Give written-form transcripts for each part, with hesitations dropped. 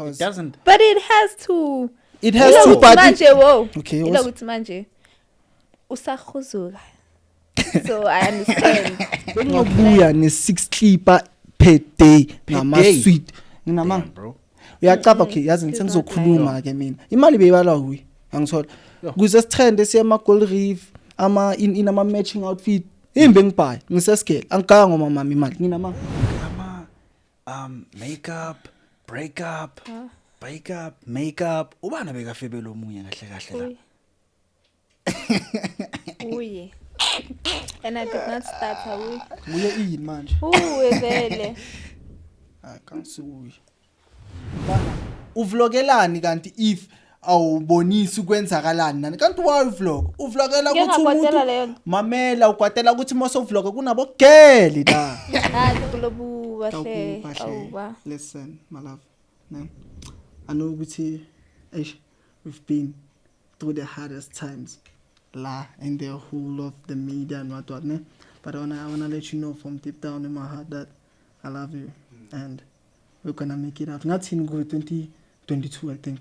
Cause it doesn't. But it has to. It has to, but Okay, ukuthi manje usakhuzuka. So I understand. Ngobuya ne6 clipper per day ngama sweet. Nginamanga bro. Uyacaba okay yazi ngisengizokhuluma ke mina. Imali beyibala kuyi. Angithola. Kuze sitrend esiyama Gold Reef ama in ama matching outfit. Imbe ngibhayi ngisescale. Angikanga ngoma mama imali. Nginamanga. Makeup, breakup, makeup. Ubana bekafebela omunye kahle la. Uye. And I did not start away. Uye yini manje? Vele. Kansuyi. Bana uvlogelani kanti if awubonisi ukwenzakalani nani kanti why vlog uvlogela ukuthi umuntu mamela ukwatela ukuthi moso vlog kunabo geli la kulobu bahle awuba. Listen my love man I know ukuthi we've been through the hardest times la in the whole of the media and what ne but I wanna let you know from deep down in my heart that I love you and we're gonna make it out. Ngathi ngo 2022 I think.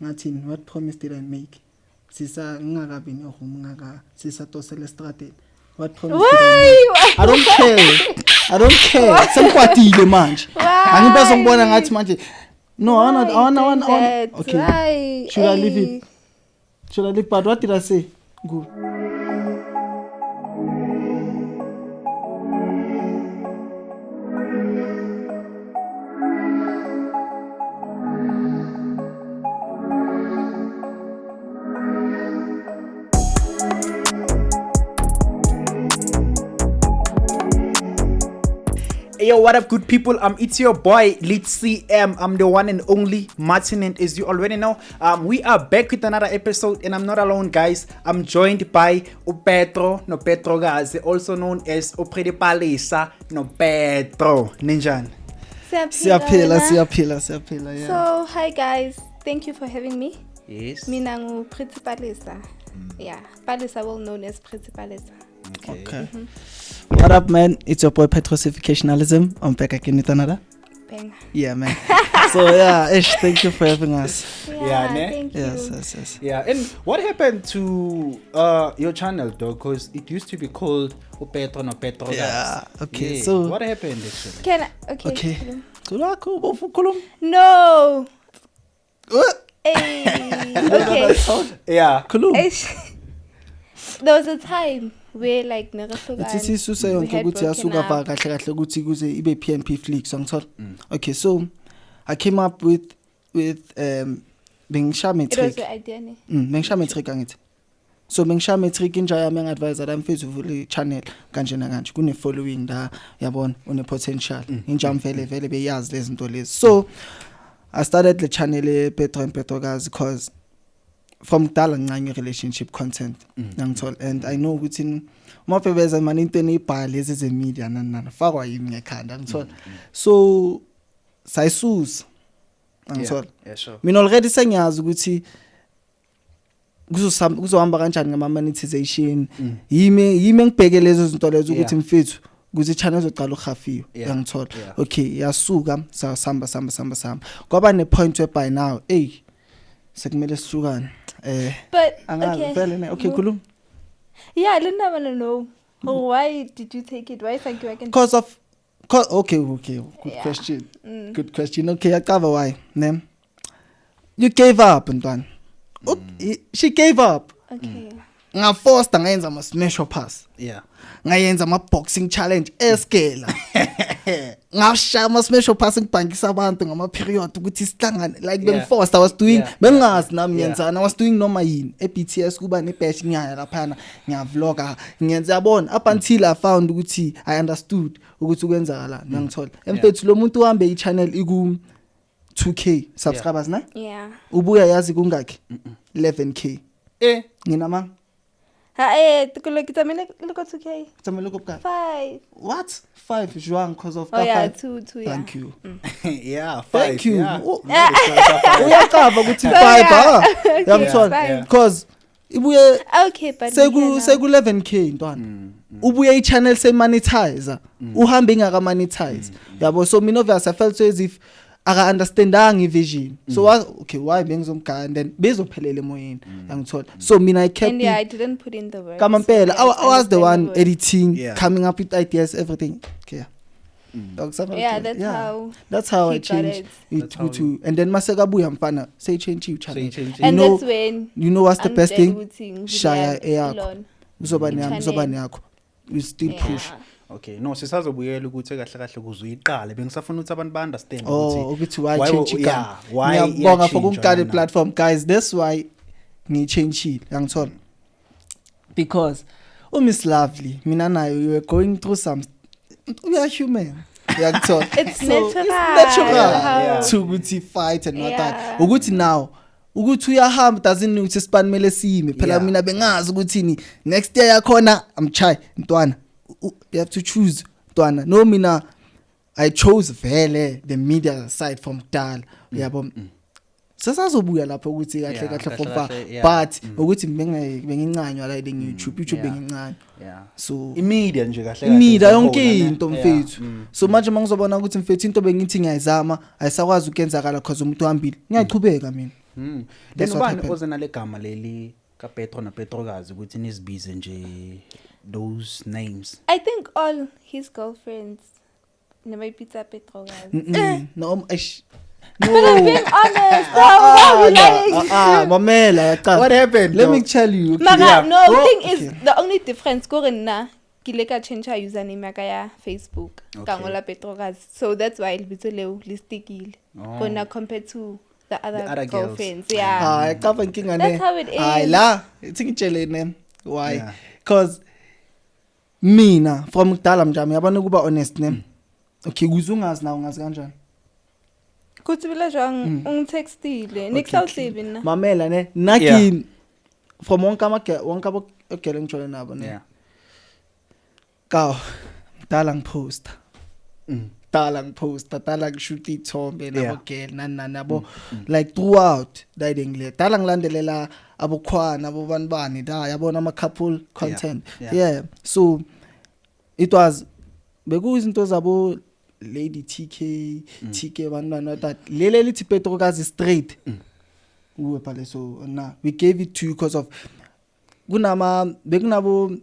Ngathi what promise did I make? Sisa ngakabi no ngaka sisa tosele strategy. What promise did I make? I don't care. Semkwatile manje. Angibazo ngibona ngathi manje. No, I wanna. Okay. Should I leave it? But what did I say? Go. Yo, what up, good people? It's your boy, Lit CM. I'm the one and only Martin, and as you already know, we are back with another episode, and I'm not alone, guys. I'm joined by Upetro, no Petro Gazi, also known as Upredi Palisa, no Petro. Ninjan. Siyaphila, yeah. So, hi guys. Thank you for having me. Yes. Mina ngu Pretty Palisa. Yeah, Palisa, well known as Pretty Palisa. Okay. What up, man? It's your boy Petrosificationalism. I'm back again with another. Bang. Yeah, man. So yeah, Ish, thank you for having us. Thank you. Yes. Yeah, and what happened to your channel, though? Because it used to be called Petro no Petro. Yeah. Okay. Yeah. So what happened actually? Can I? Okay. Cool. No. Hey. Okay. Yeah. Cool. There was a time where like ukuthi sisusa yonke ukuthi yasuka fa kahle ukuthi kuze ibe PNP Flix angithola. Okay, so I came up with bengisha matric. It was the idea ne. Bengisha matric angithi. So bengisha matric inja yami ngadvise that I'm face uvule channel kanje na kanje kune following la yabona une potential. Inja mvele beyazi lezi zinto lezi. So I started the channel Petro and Petro guys because from dala nganye relationship content ngithola and I know ukuthi mapebeza mani into enibhala lezi ze media nana fakwa yimi ngekhanda ngithola so sayisusa ngithola yeah sure mina already sengiyazi ukuthi kuzohamba kanjani ngama monetization yimi ngibheke lezo zinto lezo ukuthi mfethu kuze channel ezoqala ukhafiyo ngithola okay yasuka sahamba kwaba ne point where by now sekumele sihlukane but okay cool. Yeah, I didn't want to know why did you take it? Why thank you again? Because okay good question okay I cover why name you gave up ntwana she gave up okay ngaforced ngayenza ama smash pass ngayenza ama boxing challenge escala ngashaya ama smash pass ngibhankisa abantu ngama period ukuthi sihlangane like bengiforced I was doing bengazi nami yenzana I was doing noma yini eBTS kuba ne bash nyaya lapha ngiyavlogger ngiyenza yabona up until I found ukuthi I understood ukuthi ukwenzakala ngithola empethu lo muntu uhambe I channel iku 2k subscribers na ubuya yazi kungaki 11k nginama Tamele look 2k. Tamele look 5. What? 5 juang because of 5. 2 Thank you. Yeah, 5. Thank you. Uyakava ukuthi 5 yamthola because ibuye okay but seku 11k ntwana. Ubuye I channel se monetize. Uhambe ingaka monetize. Yabo so mina obviously I felt so as if aka-understandanga i-vision so okay why bengizomgaya and then bezophelela emoyeni yangithola so mina I kept And yeah, I didn't put in the work. Kamampela, so yeah, I was the one understandable. editing, Yeah. coming up with ideas, everything. Okay. Yeah, That's how he I got changed it. That's how to and then Masekabuya mfana say change you channel. change. And know- that's when You know what's the best thing? Shaya Shaya eyakho. Uzobani yakho. We still push. Okay, no sisazobuyela ukuthi kahle kahle kuze uyiqale bengisafuna ukuthi abantu ba-understand Oh, ukuthi why why change igama. yeah, why Ngiyabonga for iyachange kumkade wena. platform guys. That's why ngichange yangithola. Because Miss Lovely, mina nayo you were going through some we are human. Yangithola. It's natural. Yeah. To ukuthi fight and not that. Yeah. Ukuthi now ukuthi uyahamba doesn't mean ukuthi sipanimele sime phela Yeah. mina bengazi ukuthi ni next year yakhona amchai ntwana you have to choose ntwana no mina I chose vele the media side from dala yabo sesazobuya lapho ukuthi kahle Yeah, kahle for kahle, far kahle, yeah. but ukuthi bengincanywa la YouTube yeah. bengincanywa Yeah. so Imedia nje kahle kahle imida as a yonke whole, into yeah. mfethu so manje mangizobona ukuthi mfethu into bengithi ngiyayizama ayisakwazi ukenzakala because umuntu uhambile ngiyachubeka mina Then That's what ubani happened. oze nale gama leli kaPetro naPetrokazi ukuthi nizibize nje those names. I think all his girlfriends never pizza Petro guys. no Being no honest, I'm lying. mamela yacha What happened? let though? me tell you okay. Mara, Yeah. no, Oh, thing is okay. the only difference kore na kileka change her username yaka ya Facebook Okay. kangola Petrogas. So that's why libitso leo listikile. Oh. Kona compared to the other other girls. girlfriends. Yeah. hayi qapha inkinga ne That's how it hayi is. la ithi ngitshele ne why Yeah. because mina from kudala mjami yabona kuba honest ne okay kuzungazi na ungazi kanjani Kuthi bila jwang ungitextile. Nikusawusave na. mamela ne naki Yeah. from wonke abagele ngijole nabo ne Yeah. kaw dala ngiposta Mm. dala ngiposta dala ngishuta ithombe Yeah. nabogel nani nabo like throughout dayidengile dala ngilandelela abokhwana abobanibani da yabona ama couple content Yeah. yeah so it was bekuyizinto zabo lady TK banibani that lele lithi Petrokazi straight uwe phale so na we gave it to you because of bekunabo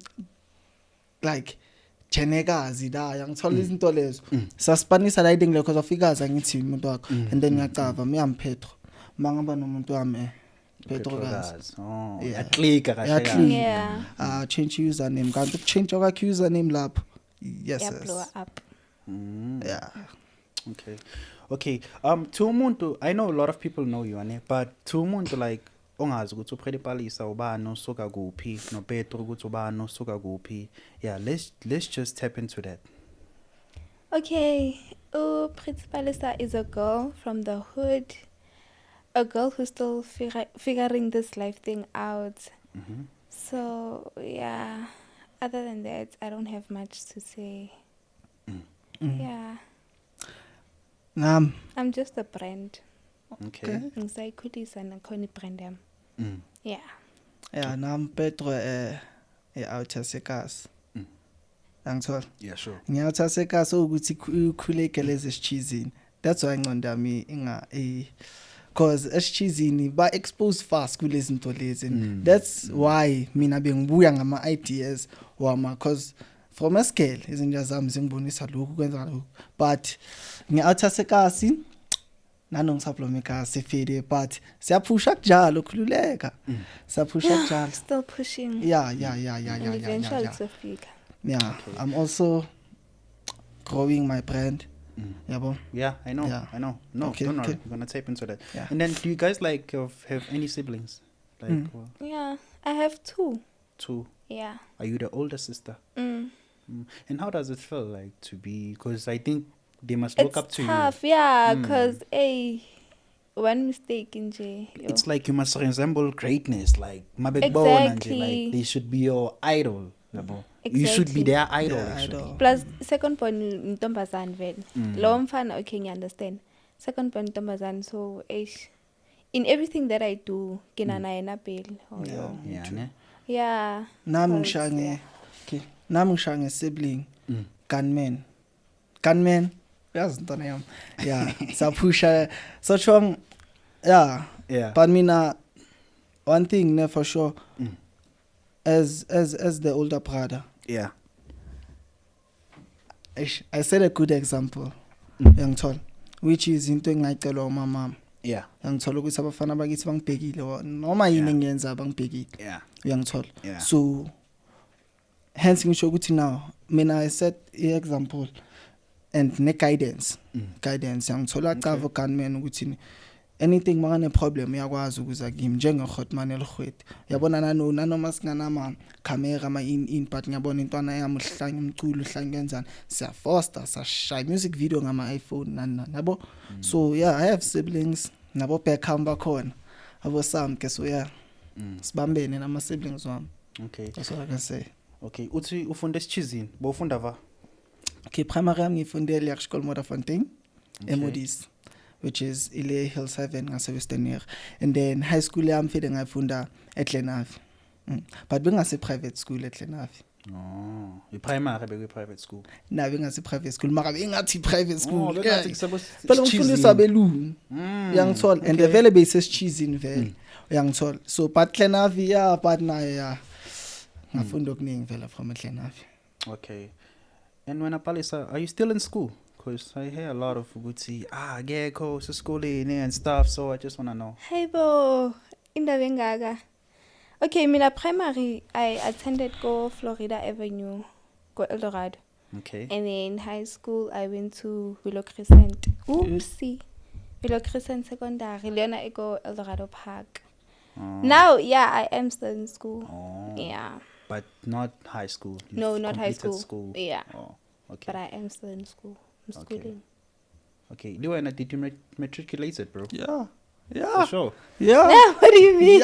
like Chenekazi da yangithola izinto lezo saspanisa la idengile because of igazi angithi umuntu wakho and then ngiyacava miyamphetho mangaba nomuntu wami Petrokazi Oh, Yeah. yaclika kahle Yaclika. kahle. Yeah. change username kanti change kwakhe username lapho yes Yeah, blow yes up. yeah Okay. To umuntu, I know a lot of people know you, ane, but to umuntu like ongazi ukuthi uPhedi Palisa ubani usuka kuphi no Petro ukuthi ubani usuka kuphi. Yeah, let's just tap into that. Okay. Oh, Principalista is a girl from the hood. A girl who's still figuring this life thing out. So, yeah. Other than that, I don't have much to say. Yeah. I'm just a brand. Okay. Ngisaykhulisa nakhona ibrand yami. Yeah. yeah nam Petro out yaseKasi angithola Yeah, sure. ngiyawuthi yaseKasi ukuthi ikhulekele esichizini that's why ngqondo yami inga because esichizini ba expose fast kulezi zinto lezi that's why mina bengibuya ngama ideas wama because from a scale izinto zami zingibonisa lokhu kwenza lokhu but ngiyawuthi yaseKasi nanongisaploma eKasi fede but siyaphusha njalo khululeka siyaphusha njalo Still pushing. yeah And eventually it's a figure. yeah I'm also growing my brand yabo Yeah, I know. Yeah. I know. No, Okay, don't worry. okay. We're gonna tap into that. Yeah. And then, do you guys like have any siblings? Like Yeah. I have 2. two? Yeah. Are you the older sister? Mm. And how does it feel like to be? Because I think they must look It's up to tough, yeah, because one mistake in J. you. It's like you must resemble greatness, like Mabekbona nje, Exactly. like they should be your idol. Yabo. You should be Exactly. their idol. Yeah, actually. idol. Plus second point ntombazane vele. Lo mfana okay understand. Second point ntombazane so in everything that I do kina na yena pele. Oh yo. Yeah, ne? Yeah. nami because, ngishange yeah. okay nami ngishange sibling gunman yazi ntwana yami yeah saphusha so strong yeah Yeah. but mina one thing ne for sure as the older brother Yeah. I set a good example yangithola which is into engayicelwa umama Yeah. yangithola ukuthi abafana bakithi bangibhekile noma yini engiyenza bangibhekile Yeah. uyangithola Yeah. so hence ngisho ukuthi now mina I set example and ne guidance yangithola cava gunman ukuthi anything makane problem uyakwazi ukuza kimi njengehotman elhwet yabona nanoma singanama camera ama in but ngiyabona intwana yami uhlanga umculo uhlanga kenzani siya foster sashay music video ngama iPhone nani yabo so yeah I have siblings nabo Beckham bakhona abo Sam ke so yeah sibambene nama siblings wami Okay. that's what I can say. Okay. Uthi ufunda esichizini. Bofunda va? Okay, primary yami ngifundele eSchool Modderfontein eModis which is Ile Hills 7 ngase Western Area and then high school yami mfide ngayifunda eGlenavi but bengase private school eGlenavi Oh, i-primary bekwi-private school. na bengase private school mara bengathi private school Bengathi kusabo phela ngifundisa belungu uyangithola and okay. vele besesechizini vele uyangithola so but Glenavi yeah but nayo yeah ngafunda okuningi vela from eGlenavi. Okay. And when Apalisa, are you still in school? Because I hear a lot of ukuthi akekho sesikoleni and stuff, so I just want to know. Hey bo, indaba engaka. Okay, mina primary I attended go Florida Avenue, go Eldorado. Okay. And then high school I went to Willow Crescent. Oopsie. Willow Crescent Secondary, Leona I go Eldorado Park. Now, yeah, I am still in school. Oh. Yeah. But not high school. You've No, not high completed school. Yeah. Oh, okay. But I am still in school. I'm Okay. schooling. Okay. Liwena, did you matriculated, bro? Yeah. For Yeah. sure. Yeah. What do you mean?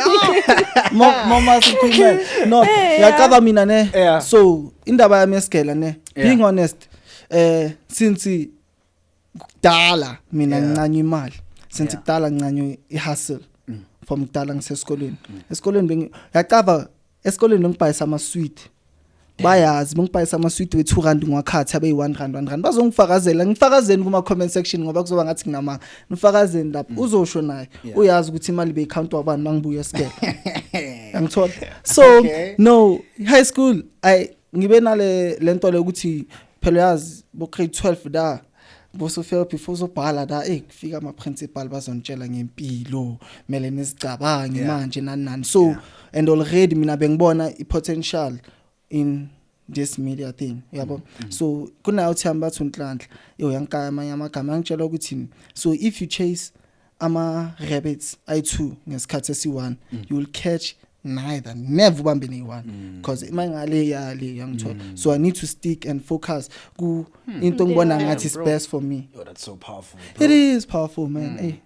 Mama sikhuluma no yakaba mina ne Yeah. so indaba yami esigela ne Yeah. being honest since kudala mina Yeah. ngincanywa imali since Yeah. kudala ngincanywa ihustle from kudala ngisesikoleni esikoleni yaqava esikoleni ngibhayisa ama sweet bayazi bengibhayisa ama sweet we 2 rand ngwakhathi abe 1 rand 1 rand bazongifakazela ngifakazeni kuma comment section ngoba kuzoba ngathi nginama ngifakazeni lapho uzosho naye Yeah. uyazi ukuthi imali beyicount wabani mangibuya esikele angithola so Okay. no high school ngibe nale lento le ukuthi phela yazi bo grade 12 da bosofika before uzobhala da kufika ama principal bazontshela ngempilo mele nisicabange Yeah. manje nani so Yeah. and already mina bengibona I potential in this media thing yabo so kuna uthamba bathi unhlanhla yankaya amanye amagama angitshela ukuthi so if you chase ama rabbits i2 ngesikhathi esi1 you will catch never ubambe ne1 because imangale yale yangithola so I need to stick and focus ku into ngibona Yeah, ngathi is bro. best for me. Yo, that's so powerful, bro. It is powerful man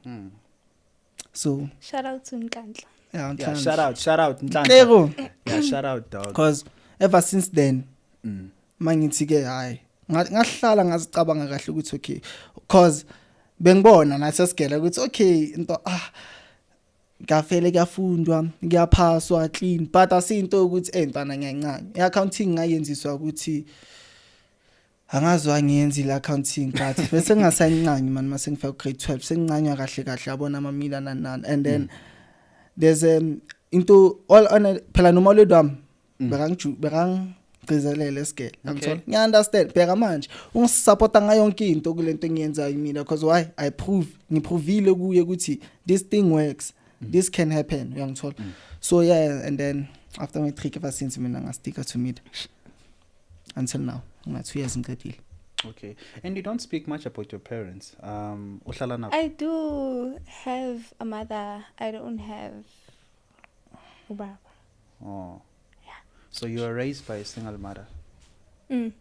so Shout out to Nkandla. yeah, Yeah, shout out, Nhlanhla. Lego Yeah, shout out, dog. because ever since then mangithi ke hayi ngahlala ngazicabanga kahle ukuthi okay because bengibona nasesigela ukuthi okay into ngafele kuyafundwa ngiyaphaswa clean but asinto ukuthi entwana ngiyancane i-accounting ngayenziswa ukuthi angazwa ngiyenzile accounting but bese ngingasayincane man mase ngifika grade 12 sengincanywa kahle kahle yabona ama million nani and then there's into all on phela noma lodwami berangigcizelele esigele ngithola ngiya understand phela manje ungisupporta ngayo yonke into kulento engiyenzayo mina because why ngiprovile kuye ukuthi this thing works this can happen uyangithola so yeah and then after my trick ever since mina ngastika to mid until now nga 2 years ngiqedile. Okay. And you don't speak much about your parents. Uhlala nabo? I do have a mother. I don't have ubaba. Oh. Yeah. So you were raised by a single mother. Mm.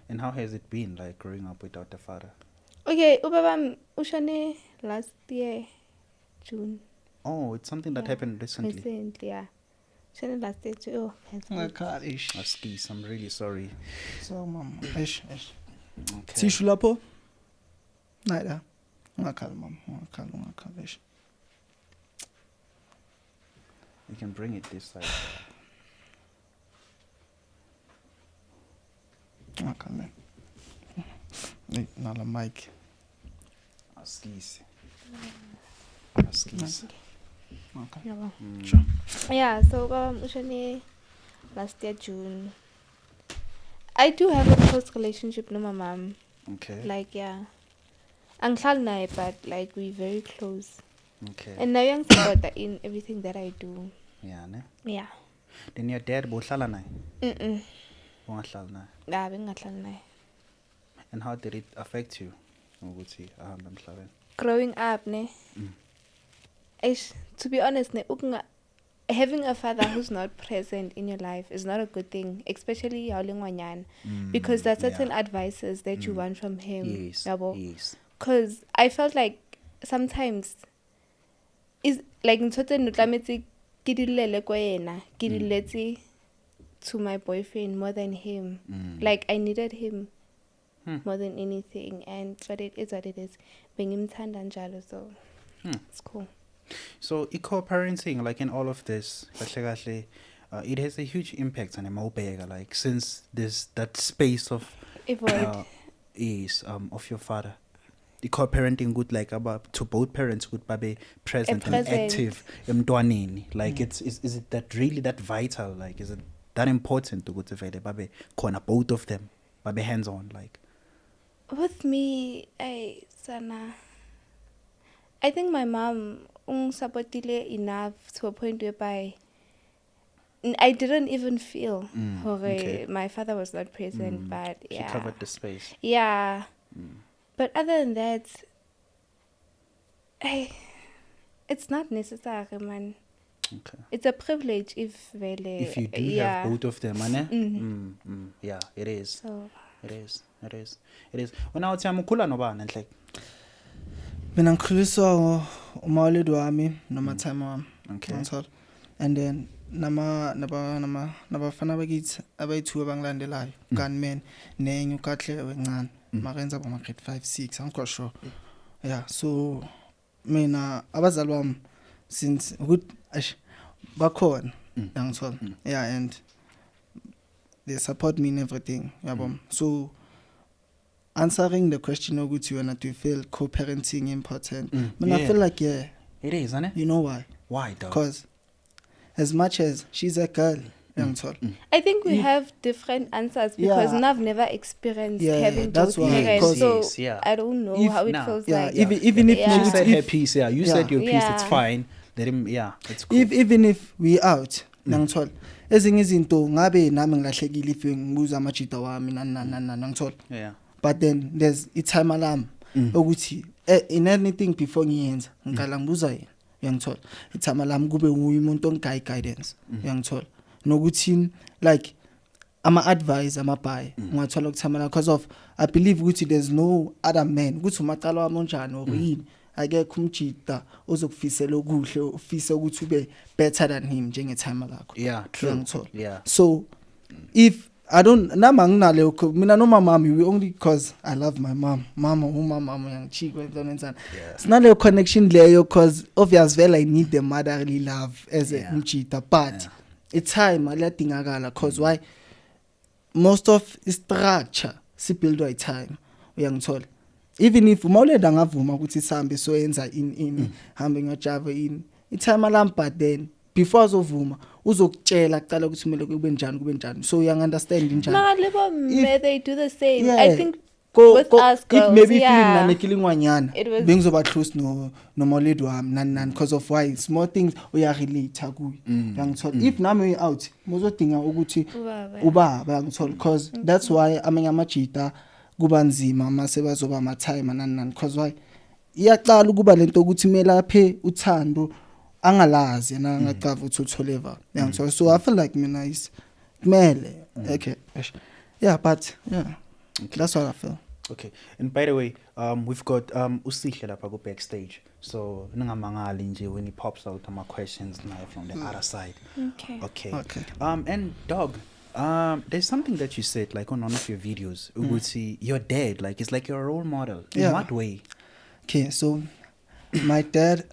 And how has it been like growing up without a father? Okay, ubaba ushone last year June. Oh, it's something that Yeah. happened recently. Recently, yeah. Ushone last year June. Oh, that's good. Ngakhalish Askis, I'm really sorry. so mama eish Okay. sisho lapho nayla ungakhala mama ungakhala eish You can bring it this side. ungakhala nala mic. Askisi. Okay. Yabo. Sure. Yeah, so usually last year June. I do have a close relationship with my mom. Okay. Like yeah. Angihlali naye, but like we very close. Okay. And now young support that in everything that I do. Yeah, ne? Yeah. Then your dad bohlala naye? Mm. Ungahlali naye. Yeah, bengahlali naye. And how did it affect you? Ukuthi ahambe emhlabeni. Growing up, ne. To be honest, ne, having a father who's not present in your life is not a good thing, especially yaulingwanyan, because there's certain advices that you want from him. Yes. Yabo. Yes. Because I felt like sometimes is like to my boyfriend more than him. Like I needed him more than anything, and but it is what it is. So it's cool. So co-parenting, like in all of this, it has a huge impact on Mobega, like since there's that space of of your father. The co-parenting good like about to both parents would be present and active like is it that really that vital, like is it that important to go to babe corner both of them babe hands on, like with me I think my mom supported enough to a point whereby I didn't even feel my father was not present, but yeah, she covered the space. Yeah. But other than that, it's not necessary, man. Okay. It's a privilege if you do have both of them, man. Yeah, it is. So it is. When I was mkhula nobani enhle. Mina ngikhuliswa umawoledi wami nomathama wami. Okay. And then nabafana bakithi abayithu abangilandelayo gunmen nenye uKahle wencane makenza ba grade 5 6 angikho sure. Yeah, so mina abazali bami since good bakhona ngithola. Yeah, and they support me in everything, yabo. So answering the question ukuthi wena do you feel co-parenting important? I feel like yeah. It is, isn't it? You know why? Why, dog? Because as much as she's a girl, I think we have different answers because I've never experienced having that's both why. parents, so I don't know how it feels like. Even if you said her piece, you said your piece, it's fine. Let him, it's cool. Even if we out, nangithola ezinye izinto ngabe nami ngilahlekile if ngibuza amajita wami nangithola. Yeah. But then there's a time alarm ukuthi in anything before ngiyenza ngikala ngibuza yena. Uyangithola ithama lami kube umuntu onguidance uyangithola nokuthi like ama advice amabhayi ngathola ukuthama la because of I believe ukuthi there's no other man ukuthi umaqala wami onjani or yini akekho umjita ozokufisela okuhle ufisa ukuthi ube better than him njengethama lakho. Yeah, true. Yeah. So if I don't nama nginale mina no mama we only because I love my mom. Mama yangichika enzana. Sinale connection leyo because obviously I need the motherly love as a mchita, but it's time aladingakala because why most of structure si build by time uyangithola. Even if umawuleda ngavuma ukuthi sihambe so yenza in hambe ngajava in itime alarm, but then before azovuma uzokutshela kuqala ukuthi kumele kube njani so you understand njani they do the same. I think with us girls, if maybe feeling nanekilingwanyana bengizoba close no mawoledi wami nani because of why small things uyarelate kuyi yangithola. If nami we out muzodinga ukuthi ubaba yangithola because that's why amanye amajita kuba nzima mase bazoba ama time nani because why iyaqala ukuba lento ukuthi melaphe uthando angalazi na ngacava ukuthi utholeva yangithola. So I feel like mina is kumele okay but that's what I feel. Okay, and by the way, we've got Usihle lapha go backstage, so ningamangali nje when he pops out my questions now from the other side. Okay. And dog, there's something that you said like on one of your videos ukuthi your dad like is like your role model. In what way? Okay, so my dad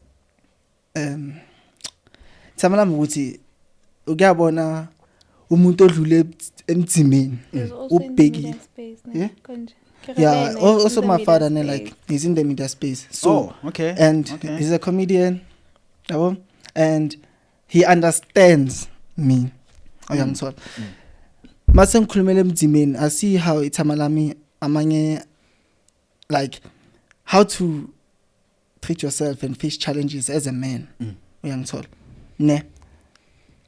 tsamalami ukuthi ukuyabona umuntu odlule emthimeni ubhekile Yeah, also in the my media father, ne, space. like he's in the media space. So okay. and Okay. he's a comedian, yabo, and he understands me. Uyangithola. Mase ngikhulumela emdzimeni, I see how ithama lami amanye, like how to treat yourself and face challenges as a man. Uyangithola. Ne.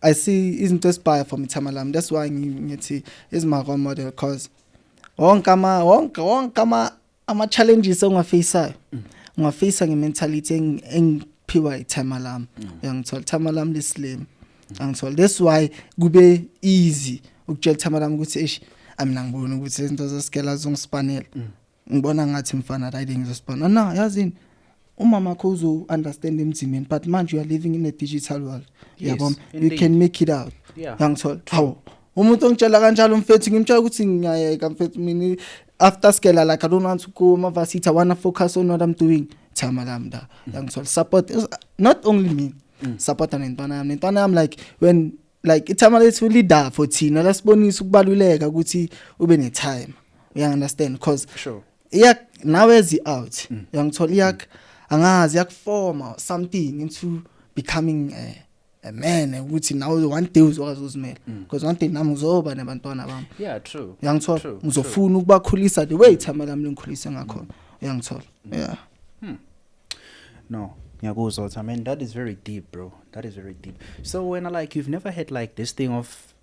I see izinto esibaya from ithama lami. That's why ngithi is my role model, because wonke ama challenges ongafaceayo ungafacea ngementality engiphiwa ithama lami. Uyangithola, ithama lami lislim. Angithola. That's why kube easy ukutshela ithama lami ukuthi mina ngibona ukuthi izinto zosikela zongispanela. Ngibona ngathi mfana riding ngizospanela. No, yazini umama kho uzo understand emzimeni, but manje you are living in a digital world. Yes, Yabona, you indeed. can make it out. Yeah. Ngangithola. Hawo. Umuntu ongitshela kanjalo mfethu ngimtshela ukuthi ngiyayeka mfethu mina after scale, like I don't want to go mavasita, I want to focus on what I'm doing. Thama lami da. Ngangithola support not only me. Support nentwana yami. Nentwana yami like when like ithama lethu leader for thina lasibonisa ukubaluleka ukuthi ube ne time. You understand? Because Sure. now is he out. Ngangithola yak angazi yakforma something into becoming a man ukuthi now one day uzokwazi uzimela, because one day nami uzoba nabantwana bami. Yeah, true. Uyangithola, True, ngizofuna ukubakhulisa the way ithama lami lingikhulisa ngakhona. Uyangithola. Yeah. No, ngiyakuzwa. I mean, that is very deep, bro. That is very deep. So when you've never had like this thing of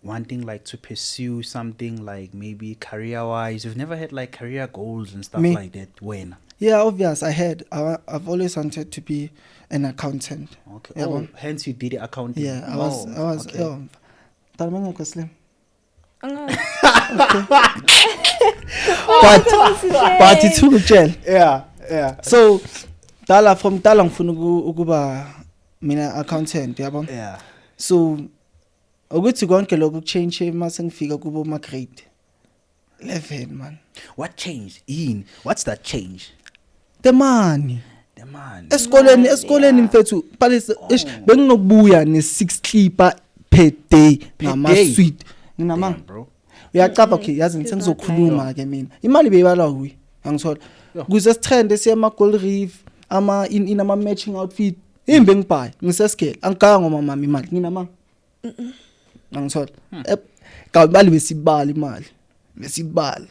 wanting like to pursue something like maybe career wise, you've never had like career goals and stuff Me? like that. When? Yeah, obvious. I've always wanted to be an accountant. Okay. Yeah, Oh, well, hence you did accounting. yeah, I was. Okay. Talmanya Muslim. Angazi. But it's too jail. Yeah. So from Dala ngifuna ukuba mina accountant, yabo. Yeah. So ukuthi konke lokho change mase ngifika kubo ma grade 11, man. What changed? What's that change? The money. The man. Esikoleni mfethu palise benginokubuya ne6 clipper per day ngama day? sweet. Nginamanga. Damn, bro. Uyacaba okay, yazi It's ngisengizokhuluma ke mina. Imali beyibala kuyi. Angithola. Yo. Kuze sitrend esiya ama Gold Reef, in ama matching outfit. Imbe ngibhayi, ngiseskele. Angikanga ngoma mama imali. Nginamanga. Angithola. Kawubali besibala imali. Besibala.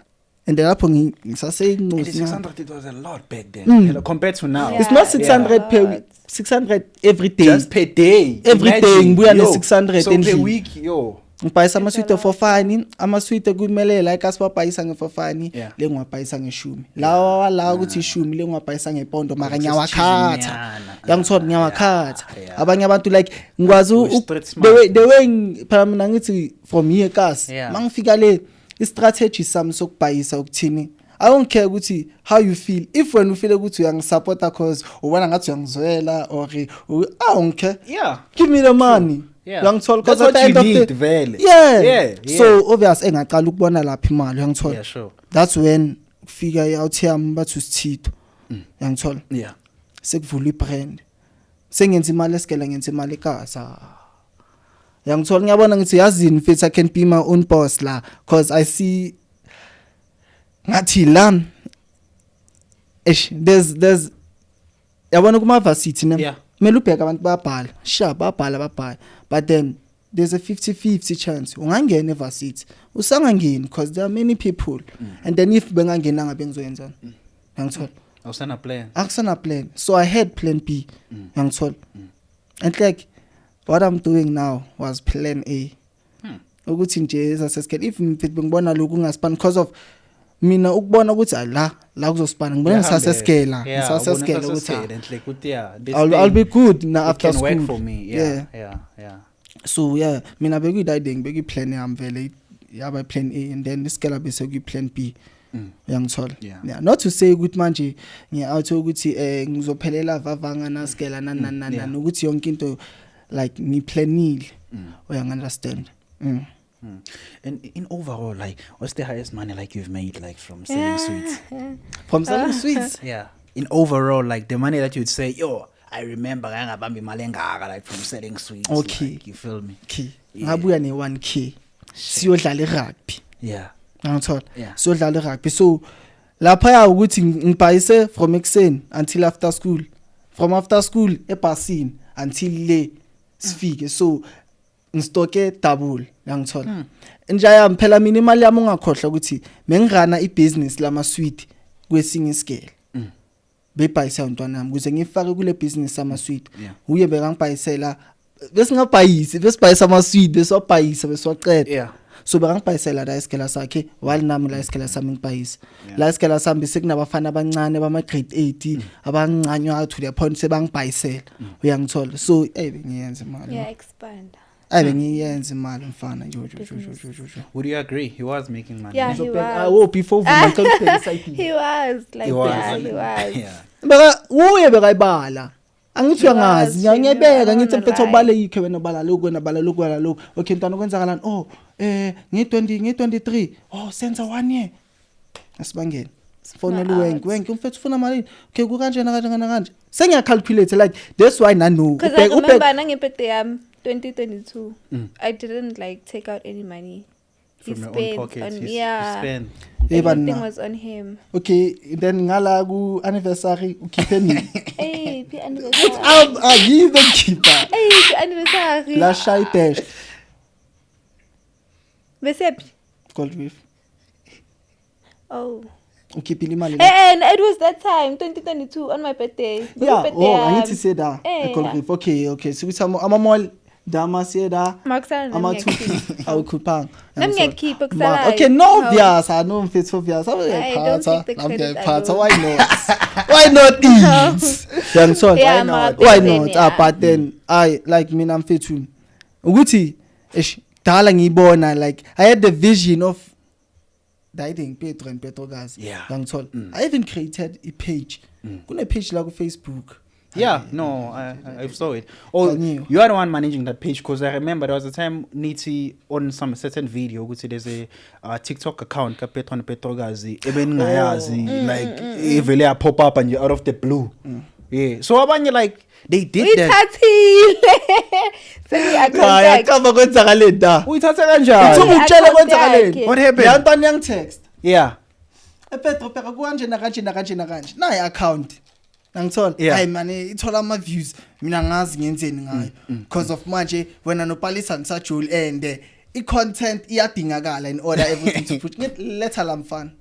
And then lapho ngisase incosi. 600, it was a lot back then. Compared to now. Yeah. It's not 600 per week. 600 every day. Just per day. Every day, Imagine, ngibuya yo. ne-600 So per endlini. week, yo. Ngibhayisa amaswiti for fine, amaswiti kumele like asibabhayisa nge for fine, Yeah. le ngwabhayisa nge10. Lawa ukuthi 10 le ngwabhayisa ngepondo mara nyawakhatha. Yangithola nyawakhatha. Yeah. Abanye abantu like ngikwazi We street smart. the way phela mina ngithi from here kasi Yeah. mangifika le i-strategy sami sokubhayisa ukuthini. I don't care ukuthi how you feel. If when you feel ukuthi uyangisupporta cause ubona ngathi uyangizwela or I don't care. Yeah. Give me the money. Yeah. Uyangithola That's cause at what the you end of need, the vele. yeah. Yeah. So obvious engaqala ukubona lapha imali uyangithola. Yeah, sure. That's when fika i-out yami bathu sithito. Uyangithola. Yeah. Sekuvula ibrand. Sengenza imali esikela ngenza imali eKasa. Uyangithola ngiyabona ngithi yazini mfethu I can be my own boss la cause I see ngathi la there's yabona kuma varsity ne Yeah. kumele ubheka abantu bayabhala babhala but then there's a 50-50 chance ungangena evarsity usangangeni because there are many people and then if bengangena ngabe ngizoyenzana ngangithola Awusana plan. akusana plan, so I had plan B ngangithola and like what I'm doing now was plan A ukuthi nje ezasesikele if mfethu bengibona lokhu ngaspan because of mina ukubona ukuthi la kuzospana ngibona ngisasesikela ukuthi I'll be good now after can school work for me. Yeah. so yeah mina bekuyididing bekuyiplan yami vele yaba plan A and then isikela bese kuyiplan B uyangithola. Yeah, not to say ukuthi manje ngiya-out ukuthi ngizophelela vavanga nasikela nani ukuthi yonke into like ngiplanile uyangi-understand. And in overall, like, what's the highest money like you've made, like, from selling sweets? From selling sweets? Yeah. In overall, like, the money that you'd say, yo, I remember like from selling sweets. Okay. Like, you feel me? K. Yeah. Ngabuya ne 1K. Siyodlala rugby. Yeah. Ngithola. Yeah. So dlala rugby. So lapha ukuthi ngibhayise from ekuseni until after school. From after school ebhasini until le sifike. So ngistoke double ngithola. Njaya phela mina imali yami ungakhohlwa ukuthi mengirana ibusiness lama sweet kwesinye isikele. Bebhayisa untwana nami kuze ngifake kule business sama sweet. Uye bekangibhayisela bese ngabhayisi besibhayisa ama sweet beswabhayisa beswaqeda. Yeah. So bekangibhayisela la isikela sakhe while nami la isikela sami ngibhayisa. La isikela sami sekunabafana abancane bama grade 8 abancanywa to the point sebangibhayisela. Uyangithola. So bengiyenza imali. Yeah, expand. Bengiyenza imali mfana jo. Would you agree? He was making money. Yeah, he was. Oh, before my side. He was like He was. yeah, he was. Yeah. Beka uye bekayibala. Angithi uyangazi He was, ngiyabeka ngithi he was mfethu right. obale yikho wena bala lokho wena bala lokho wena lokho. Okay mntana kwenzakalani? Oh, ngi23. Oh, senza 1 year. Asibangene. Sifonela uwenke mfethu ufuna malini? Okay ku kanje. Sengiyacalculate like that's why nanu. Because I remember nangiphethe 2022. I didn't like take out any money. He From your own spent pocket. on You spend. everything was on him. Okay, then ngala ku anniversary ukhiphe nini? Hey, the anniversary. Ayibe khipha. Hey, the anniversary. La shy dash. Besep. Gold reef. Oh. Ukhiphile imali. And it was that time, 2022, on my birthday. Yeah, Birthday, I need to say that. Gold reef. Okay. So we some amamol dama say that. Marksana Ama 2 awukhupanga. Namngekhipha kusala. Okay, no obvious. I know mfethu obvious. I don't take the credit Phatha. alone. Why not? Why not eat? Yangithola. Yeah, Why not? yeah. But then I like mina mfethu. Ukuthi dala ngibona like I had the vision of dating Petro and Petrogas. Yeah. Yangithola. I even created a page. Kune page la ku Facebook. Yeah, no, I saw it. Oh, Knew. you are the one managing that page because I remember there was a time Niti on some certain video, which there's a TikTok account, Petron Petrogazi, even Ngayazi, like even a pop up and you're out of the blue. Yeah, so abanye like they did We that. tathile. Send me a contact. Kama kwenzakale da. Uyithathe kanjani? Uthuba utshela Account kwenzakaleni. yakhe. What happened? Yantwana yang text. Yeah. Petro phela kanje nakanje. Nayi account. Ngithola. Yeah. Hayi man ithola ama views. Mina ngazi ngenzeni ngayo. Because of manje wena noPalisa nisajule and I-content iyadingakala in order everything to put. Letha la mfana.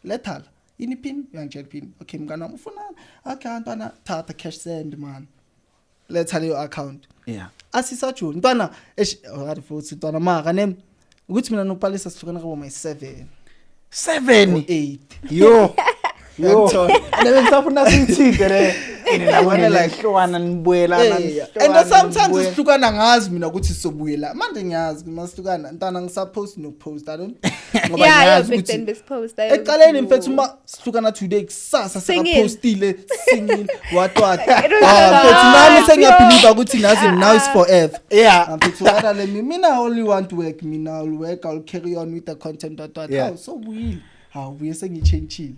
Letha. Ini pin? Uyangitshela pin. Okay mngana wami ufuna okay ntwana thatha cash send man. Letha leyo account. Yeah. Asisajule. Ntwana ngadi futhi ntwana maka ne ukuthi mina noPalisa sihlukana kabo my 7 7. 8. Yo. Yo. Nebe ngisafuna singithinde le. Nabona like hlwana nibuyelana. And sometimes sihlukana ngazi mina ukuthi sobuyela. Manje ngiyazi masihlukana ntana ngisupposed no post I don't. Ngoba Yeah, ngiyazi back then ukuthi best post. eqaleni mfethu uma sihlukana today kusasa Singing. sekapostile singing what. It was Mfethu nami hard, sengiyabelieve ukuthi nazi now is forever. Yeah. Mfethu wala le mina I only want to work mina I'll work I'll carry on with the content that Yeah. so buyile. Buye sengichange.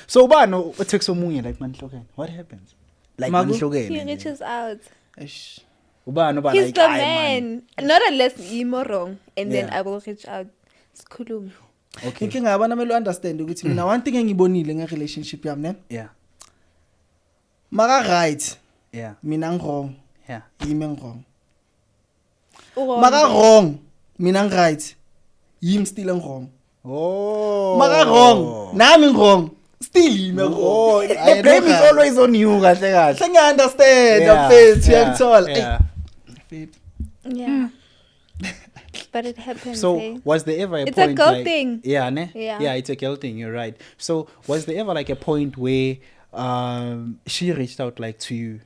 So ubano utext omunye like manhlokene. What happens? Like Magu? He manhlokene. reaches out. Eish. Ubano ba He's like the "Aye, man. Not unless I'm wrong. And then Yeah. I will reach out. Sikhulumi. Okay. Inkinga yabana mele understand ukuthi mina one thing engibonile nge relationship yami ne Yeah. maka right Yeah. mina ngwrong Yeah. yimi ngwrong Wrong. maka wrong mina right yimi still ngwrong Oh. maka wrong nami ngwrong still yimi Oh, ngwrong the blame is always on you kahle kahle. sengiya understand Yeah, mfethu yeah, uyangithola yeah. Yeah. But it happens. So hey? was there ever a It's a point girl like, thing. Yeah, ne? Yeah. Yeah, it's a girl thing. You're right. So was there ever like a point where she reached out like to you,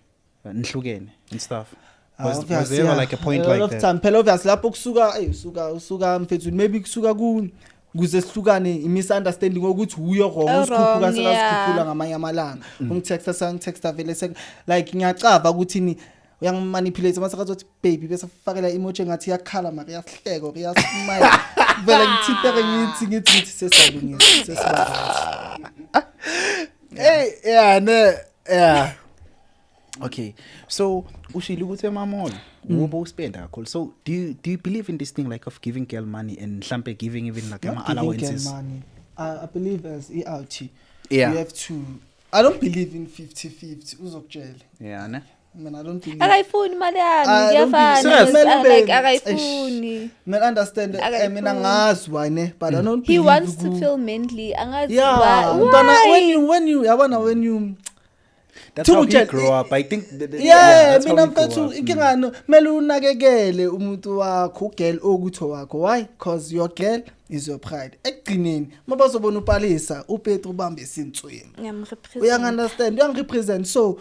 Nhlukene and stuff? Was there ever like a point like that? time phela obviously lapho kusuka mfethu maybe kusuka ku kuze sihlukane misunderstanding ukuthi uyo wrong Oh, usikhuphuka wrong, sekasikhupula yeah. ngamanye amalanga ungitexta sangitexta vele like ngiyacava ukuthi ni uyangimanipulate mase kazothi baby bese fakela emoji engathi yakhala mara yahleka or yasmile vele ngithipere ngithi sesalungisa sesiba Hey, yeah, ne, yeah. Okay, so ushilo ukuthi emamall ngoba uspend kakhulu. So do you believe in this thing like of giving girl money and mhlambe giving even like Not ama giving girl allowances? money. I believe as out. Yeah. You have to. I don't believe in 50-50. Uzokutshela. Yeah, ne? Man, I don't believe. akayifuni imali yami I don't ngiyafana think so. like Eish. akayifuni Man, understand. I mean, angazi why ne, but I don't he believe. wants to feel mentally angazi Yeah, why when you That's how he Tungutshela- grew up. I think yeah, that's how mina he grew mfethu up. ikingano mele unakekele umuntu wakho ugirl okutho wakho. Why? Because your girl is your pride. Ekugcineni mabazobona upalisa uPetru ubambe isintsweni. Uyangunderstand, uyangirepresent. So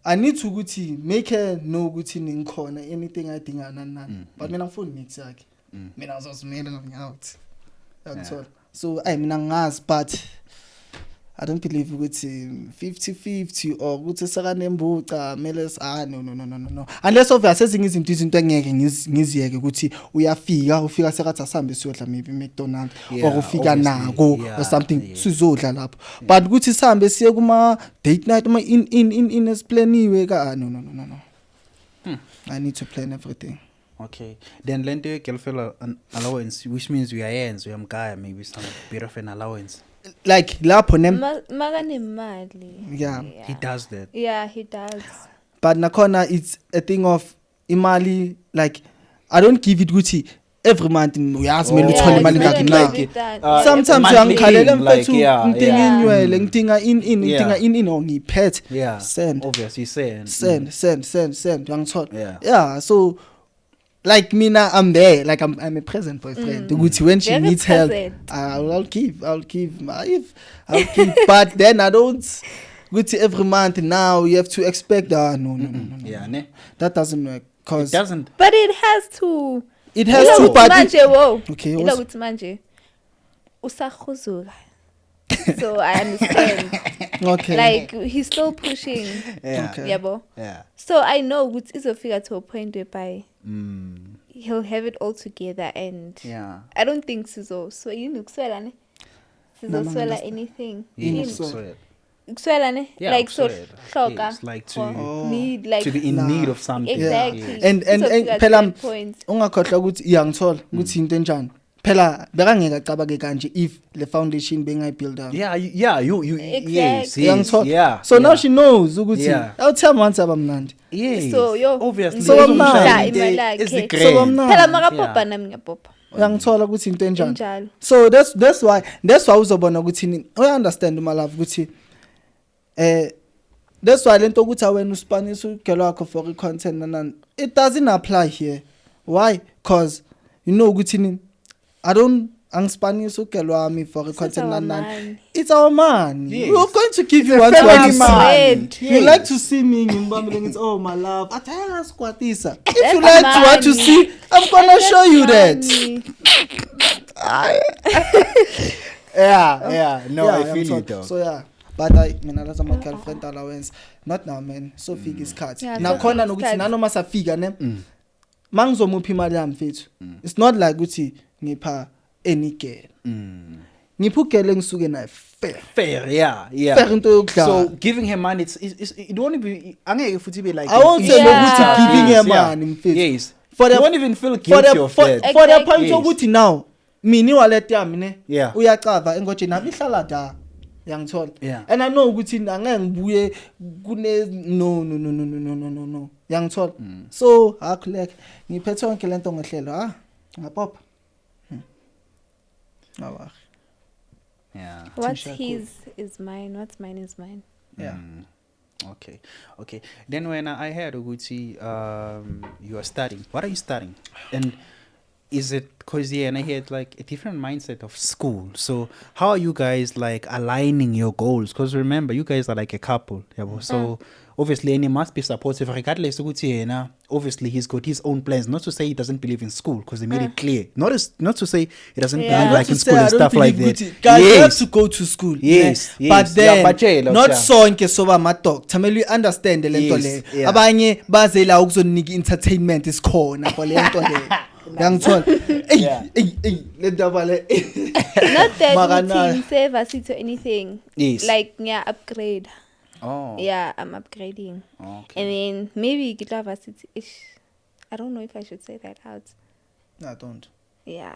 I need to ukuthi make her know ukuthi ningikhona anything ayidinga nani. But mina ngifuni mix yakhe. Mina ngizozimela ngiyawuthi. Yakuthola. So mina ngazi but I don't believe ukuthi 50-50 or ukuthi sakanembuca mele no. Unless obviously ezinye izinto engeke ngiziyeke ukuthi ufika sekathi asambe siyodla maybe McDonald's or ufika obviously, nako yeah, or something yeah. sizodla lapho. But ukuthi sihambe siye kuma date night uma in esplaniwe ka no. I need to plan everything. Okay. Then lento ye girlfriend allowance, which means uyamgaya maybe some bit of an allowance. Like lapho nem makanemali yeah. He does that. yeah he does But nakhona it's a thing of imali, like I don't give it ukuthi every month uyazi mele uthole imali ngakhi na. Sometimes uyangikhalela mfethu ngidinga inywele ngidinga in or ngiphethe. Yeah. Send. Obviously send. Send uyangithola. Yeah. So like mina I'm there, like I'm a present boyfriend. Ukuthi when she Very needs help present. I'll give but then I don't ukuthi every month now you have to expect no. Yeah, ne? That doesn't work It cause doesn't. but it has to it has to but manje wo okay ila ukuthi manje usakhuzuka so I understand okay like he's still pushing Yeah. Okay. yabo Yeah. so I know ukuthi izofika to a point whereby he'll have it all together and Yeah. I don't think yini ukuswela ne sizoswela anything Yeah. Yini? Sweat. ukuswela ne Yeah, like so sweat. hloka Yes, like to- or Oh. need like To be in Nah. need of something. exactly Yes. And Izofika to phela that point. ungakhohlwa ukuthi iyangithola ukuthi into enjani phela bekangeke acabake kanje if le foundation bengayibuilda. Yeah, you yes, Exactly. yes, yeah. So now yeah. she knows ukuthi Yeah. awuthe manzi abamnandi. Yes. So, yo, obviously. So lezo mnandi. mshayeli Imali into is the yakhe. grand. So mnandi. phela makapopha Yeah. nami ngiyapopha Uyangithola ukuthi into enjani. Injalo. So that's why uzobona ukuthi uyaunderstand my love ukuthi that's why lento ukuthi awena uSpanish ugelo wakho for i-content nanani it doesn't apply here. Why? Cause you know ukuthi angispanish ugelo wami for i-content our nanani. money. It's our money. Yes. We're going to give you what family you money. want. You like to see me ngibambile ngithi oh my love athaya squatisa. If you That's like what you money. see I'm going to show you that. Money. Yeah. No, Yeah, I feel I'm you though. so yeah but mina that's my girlfriend allowance not now man so fika isikhathi Yeah, nakhona so nokuthi isikhathi. nanoma safika ne mangizomupha imali yami mfethu it's not like ukuthi ngipha any girl ngipha ugirl engisuke naye fair Yeah. into yokudlala. So giving her money, it won't be. angeke futhi be like. I won't say Yeah. nokuthi giving her Yeah. money mfethu Yes. For the- You won't even feel for guilty the of for, that. for the Exactly. point ukuthi now mina iwallet yami ne Yeah. uyacava engojeni nami ihlala da yangithola Yeah. and I know ukuthi angeke ngibuye kune no yangithola so akhuleke ngiphethe yonke lento ngehlelo ngapopha awa Yeah. What's Tisha, his is mine. What's mine is mine. yeah Okay. Then when I heard Uguti, you are studying. What are you studying? And is it because and I had like a different mindset of school. So how are you guys like aligning your goals? Because remember, you guys are like a couple. So obviously, and he must be supportive. Regardless, Uguti, obviously he's got his own plans. Not to say he doesn't believe in school, because he made it clear. Not to say he doesn't Yeah. believe like in school and stuff like that. Guys, you have Yes. to go to school. Yes, yeah. yes. But then, Yabatshela, not yeah. sonke soba ma-doctor. Kumele you-understand le nto Yes, leyo. yeah. Abanye baze la ukuzonika i-entertainment isikhona for le nto leyo. Uyangithola? Ey, le ndaba le. Not that Mara na- routine save us to anything. Yes. Like upgrade. Oh. Yeah, I'm upgrading. Okay. And then maybe Gitla Varsity ish. I don't know if I should say that out. No, I don't. Yeah.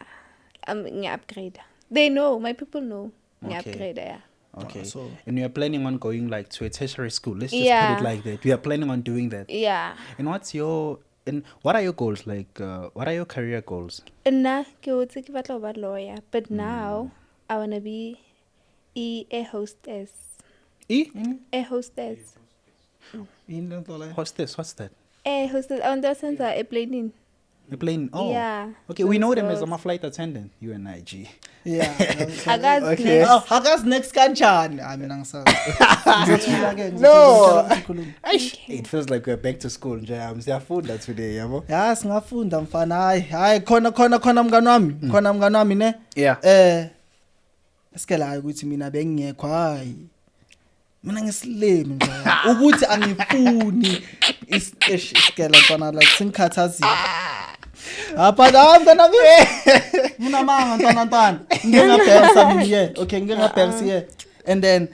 I'm an upgrader. They know, my people know. Okay. Upgrader, yeah. Okay. So- And we are planning on going like to a tertiary school. Let's just put Yeah. it like that. We are planning on doing that. Yeah. And what are your goals? Like, what are your career goals? Nah, ke wotse ke batla ho ba lawyer, but now I wanna be a hostess. A hostess. Yini le nto leyo? Hostess, what's that? A hostess. I want to send a plane. A plane. Oh. Yeah. Okay, we know them as Transport. a flight attendant. You and I, G. Yeah. Akazi Okay. next. Oh, akazi next kanjani? I mean, angisazi. Ngizothula ke. No. Ngizothula. It feels like we're back to school. Siyafunda today, yabo. Ya singafunda mfana hayi khona mngani wami khona mngani wami ne Yeah. esikelayo ukuthi mina bengingekho hayi mina ngisilemi nje ukuthi angifuni isikela mfana like singikhathazile apha la mntana wami mina manga ntwana ngingabhekisa mina ye okay ngingabhekisa ye and then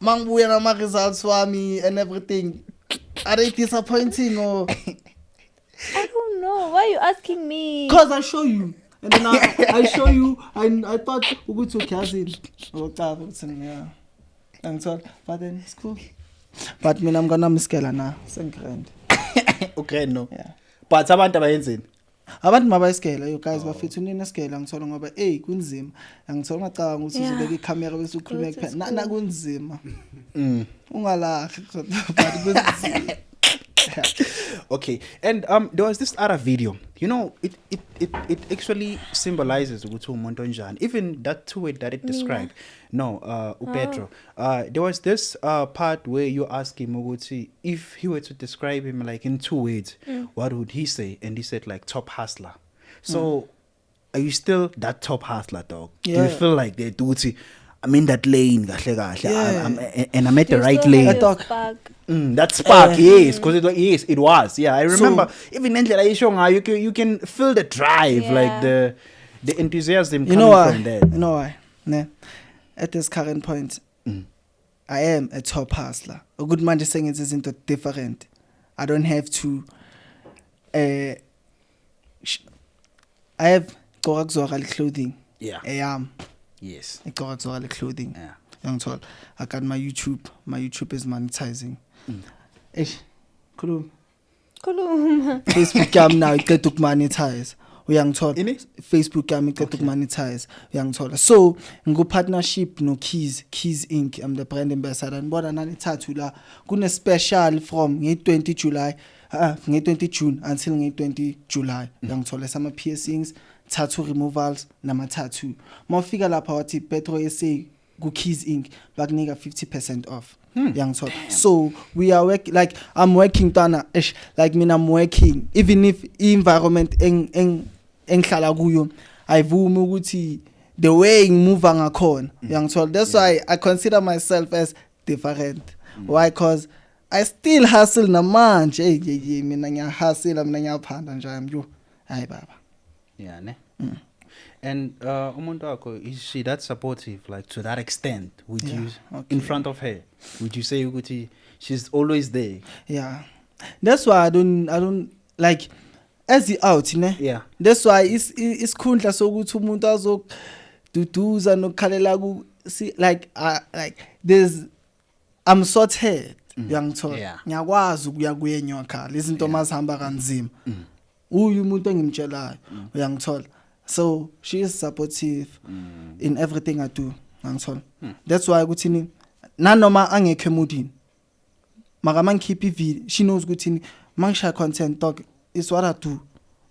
mangibuya nama results wami and everything are they disappointing or I don't know. Why are you asking me? because I show you and then I show you and I thought ukuthi ukhazini ocaba ukuthi yeah angithola but then it's cool but mina I'm gonna miskela na sengigrand Okay, no. yeah But abantu abayenzeni? abantu mabayisikela you guys bafithu nini isikela ngithola ngoba kunzima angithola ngacabanga ukuthi Yeah. uzobeka icamera bese ukhuluma Go to kuphela school. na kunzima Mm. ungalahi but kunzima Okay, and there was this other video. You know, it actually symbolizes ukuthi umuntu onjani. Even that two word that it described. No, Pedro. There was this part where you ask him ukuthi if he were to describe him like in two words, what would he say? And he said like top hustler. So, are you still that top hustler, dog? Do Yeah. you feel like they do? I'm in that lane, kahle kahle. Yeah. And I'm at the You right still have lane. your Dog. spark. That spark, yes, because it was. Yeah, I remember even ngendlela isho ngayo you can feel the drive, like the enthusiasm you coming know why from that. you know why ne at this current point I am a top hustler a good man just saying it's izinto different I don't have to I have gqoka kuzwakala clothing Yeah. eyam Yes. igqoka kuzwakala clothing Yeah. yangithola I got my YouTube is monetizing khuluma Kuluma. Facebook yami now iqeda ukumonetize uyangithola Ini? Facebook yami iqeda ukumonetize uyangithola so ngiku-partnership no-Keys Inc. I'm the brand ambassador ngibona nani thathu la kune special from nge-20 July nge-20 June until nge-20 July uyangithola sama piercings tattoo removals nama-tattoo mawufika lapha wathi Petro SA ku-Keys Inc. bakunika 50% off yangithola so we are working like I'm working tana like mina I'm working even if environment engihlala kuyo ayivumi ukuthi the way ngimuva ngakhona yangithola that's why I consider myself as different why cause I still hustle namanje mina ngiyahustle mina ngiyaphanda nje yo hayi baba Yeah, ne? And umuntu wakho, is she that supportive, like to that extent? Would Yeah, you, okay. in front of her, would you say ukuthi she's always there? yeah that's why I don't like as he out ne Yeah. that's why isikhundla sokuthi umuntu azoduduza nokukhalela ku see like there's I'm sorted uyangithola Yeah. ngiyakwazi ukuya kuye nyokhala izinto mazihamba kanzima uyu umuntu engimtshelayo uyangithola so she is supportive in everything I do ngangithola that's why ukuthi ni nanoma angekho emudini maka mangikhipha ivideo she knows ukuthi mangisha content dog is what I do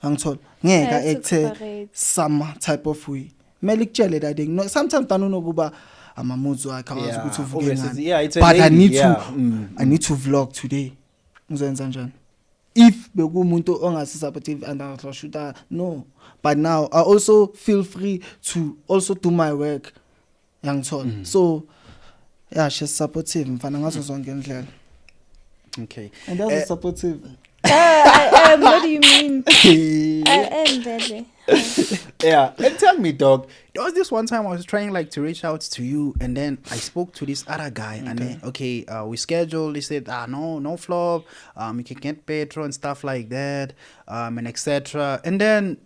ngangithola ngeka Yeah, to acte cooperate. some type of way mele kutshele that thing no sometimes tanunokuba amamuzi wakhe awazi Yeah, ukuthi uvuke obviously, ngani yeah, it's a but I lady, need yeah. to I need to vlog today ngizoyenza njani if bekumuntu ongasi supportive and I should no but now I also feel free to also do my work yangithola so yeah she's supportive mfana ngazo zonke indlela Okay. and that's supportive I am. What do you mean? I am badly. Yeah, and tell me, dog. There was this one time I was trying like to reach out to you, and then I spoke to this other guy, and then we scheduled. He said, no flop. You can get petrol and stuff like that, and etc. And then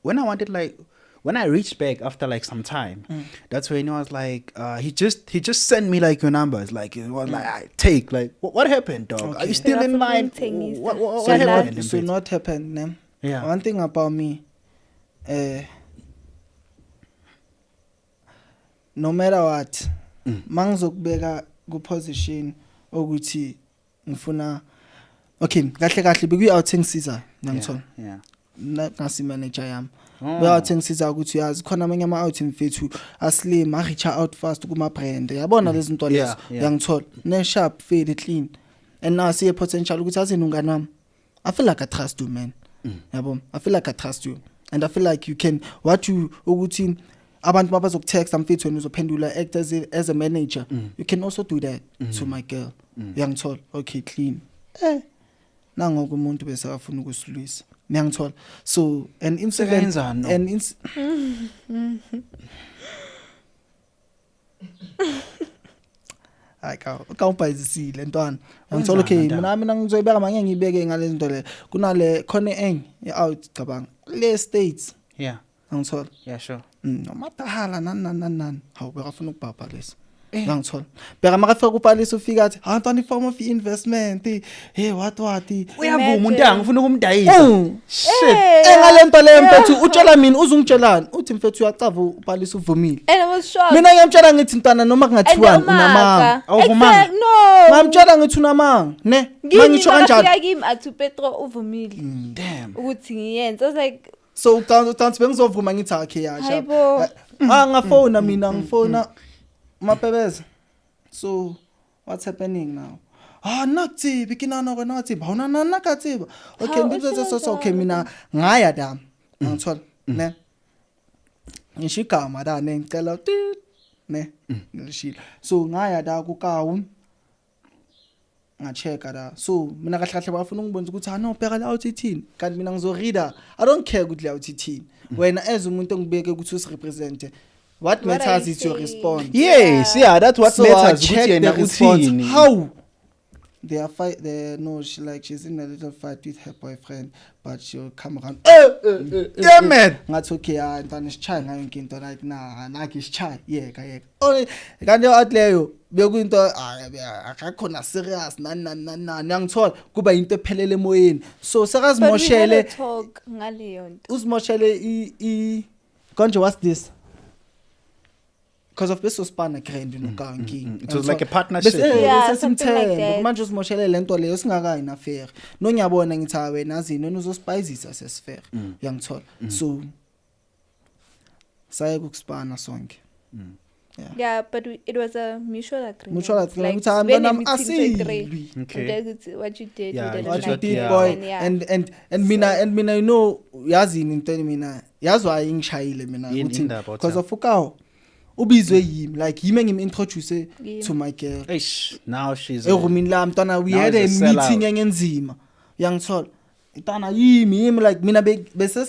when I reached back after like some time, that's when he was like, he just sent me like your numbers, like it was like I take like what happened, dog? Are you still in line? What happened? So not happened, ne? Yeah. One thing about me, no matter what, mangizokubeka ku position ukuthi ngifuna okay, kahle bekuyi-outing siza ngiyangithola. Yeah. Nasi manager yami. Be-outing siza ukuthi uyazi khona amanye ama-outing mfethu aslim a-reacha out fast kuma-brand. Yabona lezi zinto lezo ngiyangithola. Ne-sharp, fairly clean. And now I see a potential ukuthi azini ungani wami. I feel like I trust you, man. Yabo, I feel like I trust you. And I feel like you can ukuthi abantu babazokutext mfethu wena uzophendula act as a manager. You can also do that to my girl. Ngiyangithola. Okay, clean. Nangoku umuntu bese afuna ukusilwisa. Ngiyangithola. So an incident akawubhayizisile ntwana. Ngithola okay mina ngizoyibeka manje ngiyibeke ngale zinto le. Kunale khona out cabanga. Le states. Yeah. Ngithola. Yeah, sure. Nomatahala nan. Hawu bekafuna ukubhabha lesi. Ngithola. Beka makafika kuphalisa ufika athi, "Ha ntwana form of investment. Hey what?" Uyavuma umuntu angifuna ukumdayisa. Shit. Engale nto le mfethu utshela mina uzungitshelani? Uthi mfethu uyacava uphalisa uvumile. And I was shocked. Mina ngiyamtshela ngithi ntwana noma kungathiwani unamanga. Awuvumanga. No. Ngamtshela ngithi unamanga, ne? Mangisho kanjalo. Ngiyaki kimi athi Petro uvumile. Damn. Ukuthi ngiyenze. I was like, so utansi bengizovuma ngithi okay yasha. Ngafona mina ngifona mapebeza. So what's happening now? Nakutsibi kinana kona nakutsibi. Hawuna nakatsiba. Okay ngibuzwe so okay mina ngaya dam. Ngithola ne. Ngishigama da ne ngicela ne ngilishila. So ngaya da kukawu. Ngacheka da. So mina kahle bafuna ungibonza ukuthi no bheka la out ithini. Kanti mina ngizoreader. I don't care ukuthi la out ithini. Wena as umuntu engibeke ukuthi usirepresent. What matters is your response. Yes, yeah, that's what so matters. I check the response. How? They are she's in a little fight with her boyfriend, but she'll come around. Damn it! That's okay. I'm done. Is chai ngayon kinto right now. Nakis chai. Yeah, kaya. Oh, kanyo atleyo. Bego into akakhona serious nan. Ngiyangithola kuba into ephelele emoyeni. So serious moshele. Talk ngaleyo nto. Uzmoshele I konje what's this? Because of this span grand it was like a partnership. Something like that. Manje uzimoshele lento leyo singakayi na fair. No ngiyabona ngithi awe nazi wena uzospayizisa sesifair. Uyangithola. So saye kuspana sonke. Yeah, but it was a mutual agreement. Mutual agreement. Like, Okay. What you did, Yeah, you did What you like did, that. boy. And mina you know yazini into mina yazwa ingishayile mina ukuthi because of ukawo ubizwe yimi like yimi ngim-introduce to my girl. Now she's erumini la mntwana we had a meeting engenzima uyangithola itana yimi like mina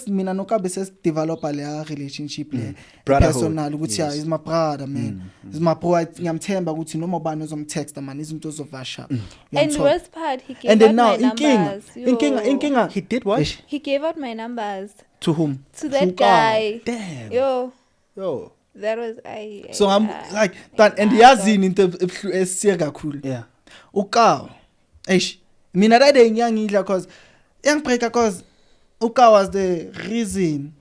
mina noka bese develop le relationship le personal ukuthi yeah is my brother man is my bro. Ngiyamthemba ukuthi noma ubani uzomtext man izinto zovasha. And the worst part he gave out my numbers. Inkinga he did what? He gave out my numbers. To whom? To that guy. Damn. Yo. That was so I'm like that and yazini into esiya kakhulu. Yeah. Ukawa. Mina rade ngiyangidla cause yangibreaka cause Ukawa was the reason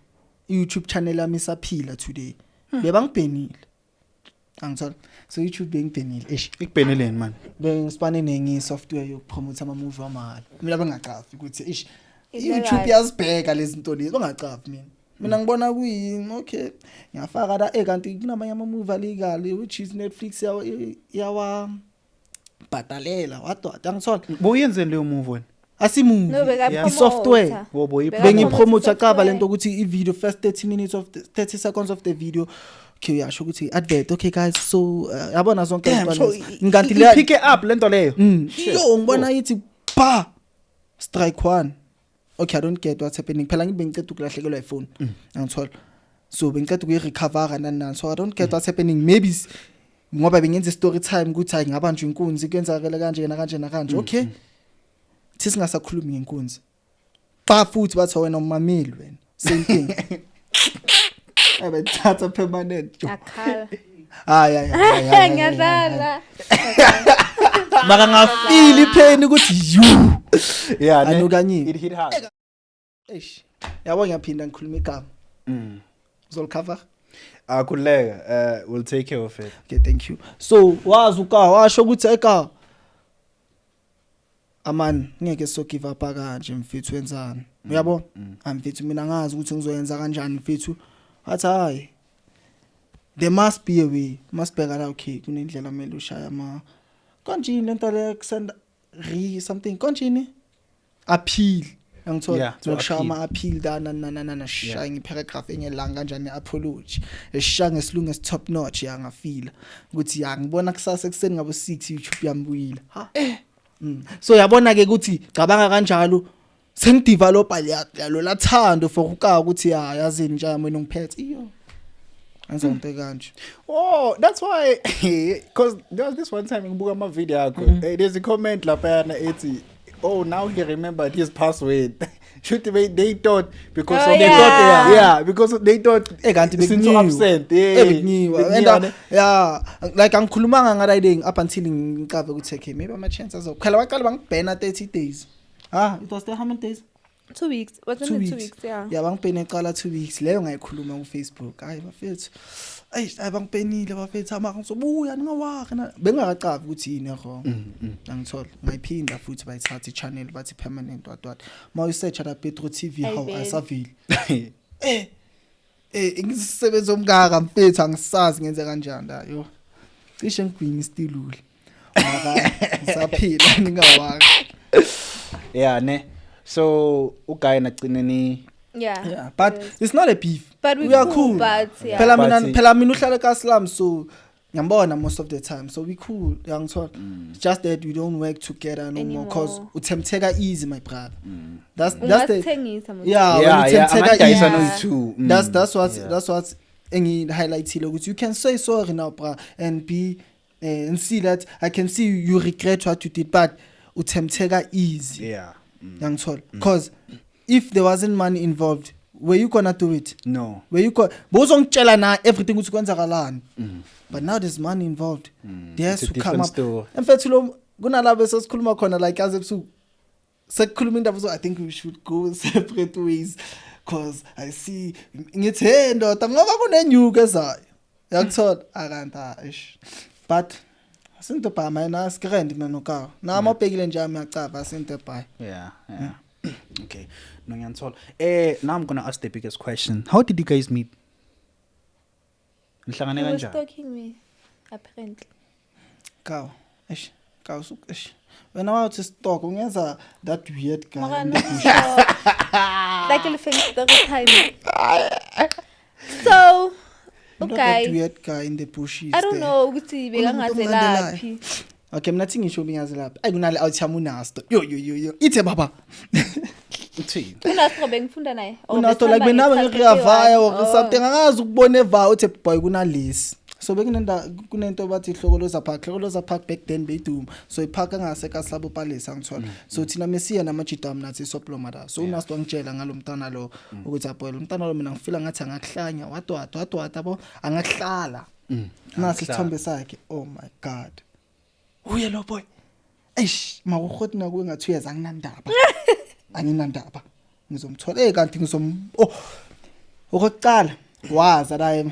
YouTube channel yami isaphila today. Bebangibhenile. Angithola. So YouTube bengibhenile. Ikubheneleni man. Bengisipane nengi software yokupromote ama movie amahhala. Mina bengacafi ukuthi YouTube yazibheka lezi zinto lezi bengacafi mina. Mina ngibona kuyini okay ngiyafaka la kanti kunamanye ama movie legal which is Netflix yawa bhatalela what angithola boyenzeni leyo movie wena asimu software bengipromote cover lento ukuthi I video first 30 seconds of the video okay yasho ukuthi advert okay guys so yabona zonke izinto nganti le pick it up lento leyo yo ngibona yithi ba strike one. Okay, I don't get what's happening. Phela ngibengicela ukulahlekelwa iphone. Angithola. So bengicela ukuyirecover nani. So I don't get what's happening. Maybe ngoba bengenza story time ukuthi hayi ngabanjwe inkunzi kwenzakala kanje na kanje. Okay. Thi singasakhulumi ngenkunzi. Ba futhi bathi wena umameli wena. Same thing. Abathatha permanent. Akhala. Yeah. Ngiyadlala. Maka ngafeel ipain ukuthi you. Yeah, Anukanye. it hit hard. Eish. Yabo ngiyaphinda ngikhuluma igama. Uzolicover? Kuleka, we'll take care of it. Okay, thank you. So, wazi washo ukuthi eka aman ngeke so give up kanje mfethu wenzani. Uyabo? Mfethu mina ngazi ukuthi ngizoyenza kanjani mfethu. Athi hayi. There must be a way. Must be kana okay kunendlela mele ushaya ama kanjini lento le kusenda something kanjini appeal angithola zokushaya ama appeal dana shaya ngiparagraph engelanga kanjani apology esishaya ngesilungu esi top notch yangafila ukuthi ya ngibona kusasa ekseni ngabo 6 YouTube yambuyila ha so yabona ke ukuthi cabanga kanjalo sengidevelopa lo lathando for ukaka ukuthi ya yazini nje mina ngiphethe iyo anzonke kanje. Oh, that's why because there was this one time ngibuka ama video yakho there's a comment lapha ethi oh now he remembered his password. Should they thought because Oh, of yeah. because they thought kanti since so absent bekunyiwa and yeah like angikhulumanga ngaraiding up until ngicave ukuthi okay maybe ama chances azokhala waqala bangibhena 30 days it was the how many days 2 weeks. Wasn't it 2 weeks? Yeah. Yeah, bangibhena eqala 2 weeks leyo ngayikhuluma ku Facebook. Hayi bafethu. Bangibhenile bafethu ama ngizobuya ningawaki na bengakacavi ukuthi yini wrong. Angithola. Ngayiphinda futhi bayithatha i-channel bathi permanent what. Mawu search la Petro TV how asavile. Ngisebenza omngaka mfethu angisazi ngenze kanjani la yo. Cishe ngibhinga istilule. Maka ngisaphila ningawaki. Yeah, ne. So uguy nagcineni Yeah. But it's not a beef. But we are cool, cool. but yeah. Phela mina uhlala kaSlam so ngiyambona most of the time so we cool yangithola just that we don't work together no more cause uthemtheka easy my brother. That's the yeah that's what engi highlightile ukuthi you can say sorry now bra and be and see that I can see you regret what you did but uthemtheka easy. Yeah. Yangithola cause if there wasn't money involved were you gonna do it? No. Were you bozongitshela na everything ukuthi kwenzakalani but now there's money involved. There has to come up mfethu lo kunalabo sesikhuluma khona like as ebusuku sekukhuluma indaba so I think we should go separate ways cause I see ngithi hey ndoda ngoba kunenyuka ezayo yakuthola akanta ish but asinto ba mina skrend mina nokawa na amabhekile nje amiyacava asinto ba Yeah. Okay, no ngiyanthola. Now I'm gonna ask the biggest question. How did you guys meet? Nihlangane He was kanjani? stalking me, apparently. kawa ish kawa su ish when I was to stalk ungenza that weird guy Mara in no, the bush. like elephant story time. So, You know okay. that weird guy in the bushes I don't there. know ukuthi bekangazelaphi. Okay mina thingi ngisho bingazelaphi ayikunale awuthama unasto yo ithe baba Uthini? Unasto bengifunda naye. unasto like benabe ngireavaya or something angazi ukubona eva uthi boy kunalesi so kunento bathi ihlokoloza park back then beyiduma so ipark angase kaSlabo Palace angithola so thina mesiya namajidam nathi soplomada so unasto ngitshela ngalomntana lo ukuthi aboy umntana lo mina ngifila ngathi angakuhlanya wadwa yabo angakuhlala nasi isithombe sakhe oh my god uye lo boy eish mawukhoti nakuwe ngathi uyaza anginandaba ngizomthola kanti okokuqala waza la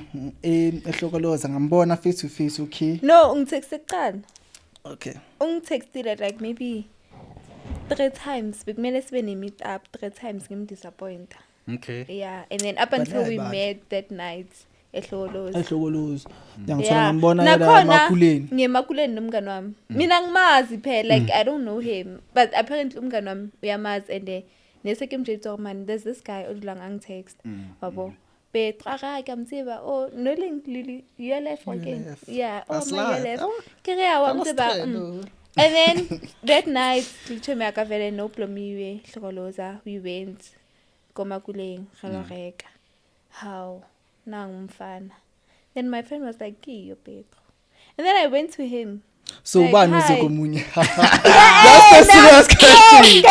ehlokoloza ngambona face to face okay No, ungitexte kuqala. okay Ungitextile like maybe 3 times. Bekumele sibe ne meet up 3 times ngimdisappoint. Okay. Yeah, and then up until we bad. met that night ehlokoloza. ehlokoloza ngiyangithola ngambona yena Nakhona emakuleni ngemakuleni nomngani wami. Mina ngimazi phela like I don't know him but apparently umngani wami uyamazi and neseke mjethu man there's this guy odlula ngangitext wabo betrara kamtsiba oh noling lili you left again left. yeah oh That's my life. left kere wa mtsiba And then that night, literally akavele no plomiwe hlokoloza, we went komakuleng galoreka. How? Nangumfana. Then my friend was like, "Kiyo Pedro." And then I went to him. So Like, ubani hi. usekomunye? That's the serious question.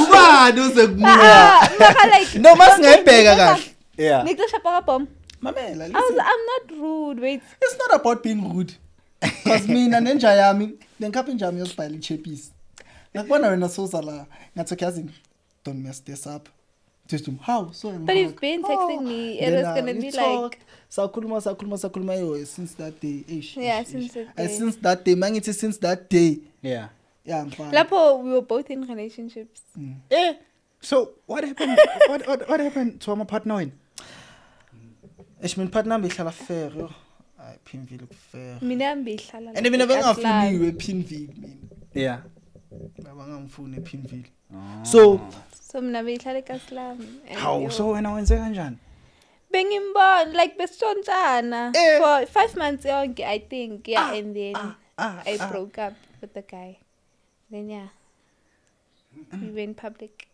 Ubani usekomunye? Like, No, masingayibheka kahle. Yeah. Nixesha phakapom. Mamela, I'm listen. not rude. Wait. It's not about being rude. Because mina nenja yami, lenkhapha inja yami yosibhala ichepisi. Ngakubona wena soza la, ngathi yazi, don't mess this up. Just how? So But you've been texting me. It was gonna be like. Sakhuluma yo since that day. Yeah, since that day. Since that day, mangithi since that day. Yeah. Yeah, I'm fine. Lapo, we were both in relationships. Eh. So what happened? what happened to my partner? Mina partner behlala fair yo. Ay Pinville fair. Mina mbihlala. And mina bengafuniwe Pinville mina. Yeah. Bangangifuni Pinville. So mina behlala eKaslam. How? So when I went kanjani? Bengimbona like besontsana for 5 months yonke, I think. Yeah, and then I broke up with the guy. Then yeah. We went public.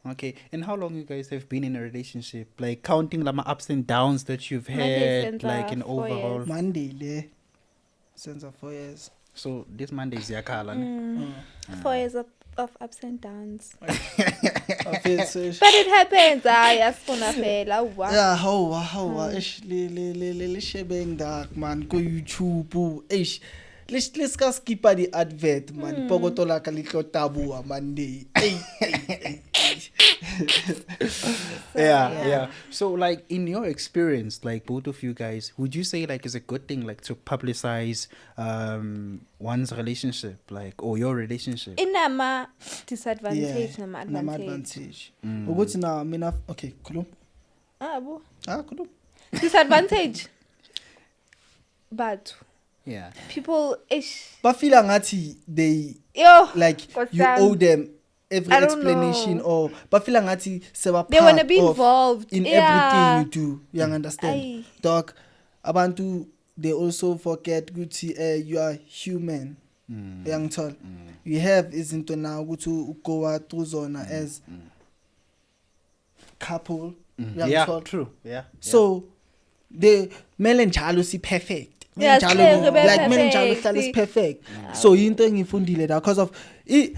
Okay, and how long you guys have been in a relationship? Like counting the ups and downs that you've Monday had, since, like in 4 years. overall. Monday le since 4 years. So this Monday is yakala. 4 years of ups and downs. Offensive. But it happens. Asifuna phela. Wow. Yeah, how ish le shebeng dark man go YouTube ish. Let's go skip the advert man. Pogotola ka litlo tabu Monday. Yeah. So like in your experience, like both of you guys, would you say like it's a good thing like to publicize one's relationship, like or your relationship? Inama disadvantage nama nama advantage. advantage. Ukuthi na mina okay, khuluma. Abo. Khuluma. Disadvantage. But Yeah. people ish. Bafila ngathi they Yo. like you Kosam. owe them every I don't explanation know. or bafila ngathi seba They wanna be involved in everything you do. You understand? Aye. Dog abantu they also forget ukuthi you are human. Uyangithola. You have izinto now ukuthi ugoa through zona as couple. Yeah, Uyangithola. true. Yeah. So they mele njalo si perfect. Yeah, Njalo clear, like mele perfect. njalo hlala is perfect. So into engifundile that because of it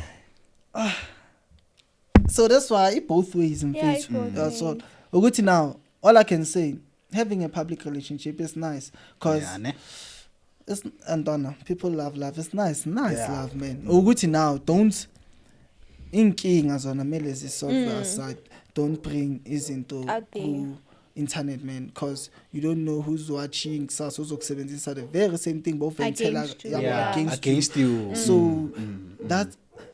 so that's why it both ways in Yeah, face. it both That's all. ways. Ukuthi now all I can say having a public relationship is nice cause Yeah, ne? it's and people love it's nice Yeah. love man. Ukuthi now don't inkinga zona mele zisolve aside. Don't bring izinto Out there. through internet man cause you don't know who's watching kusasa uzokusebenzisa the very same thing both Against you. Yeah, against you. you. So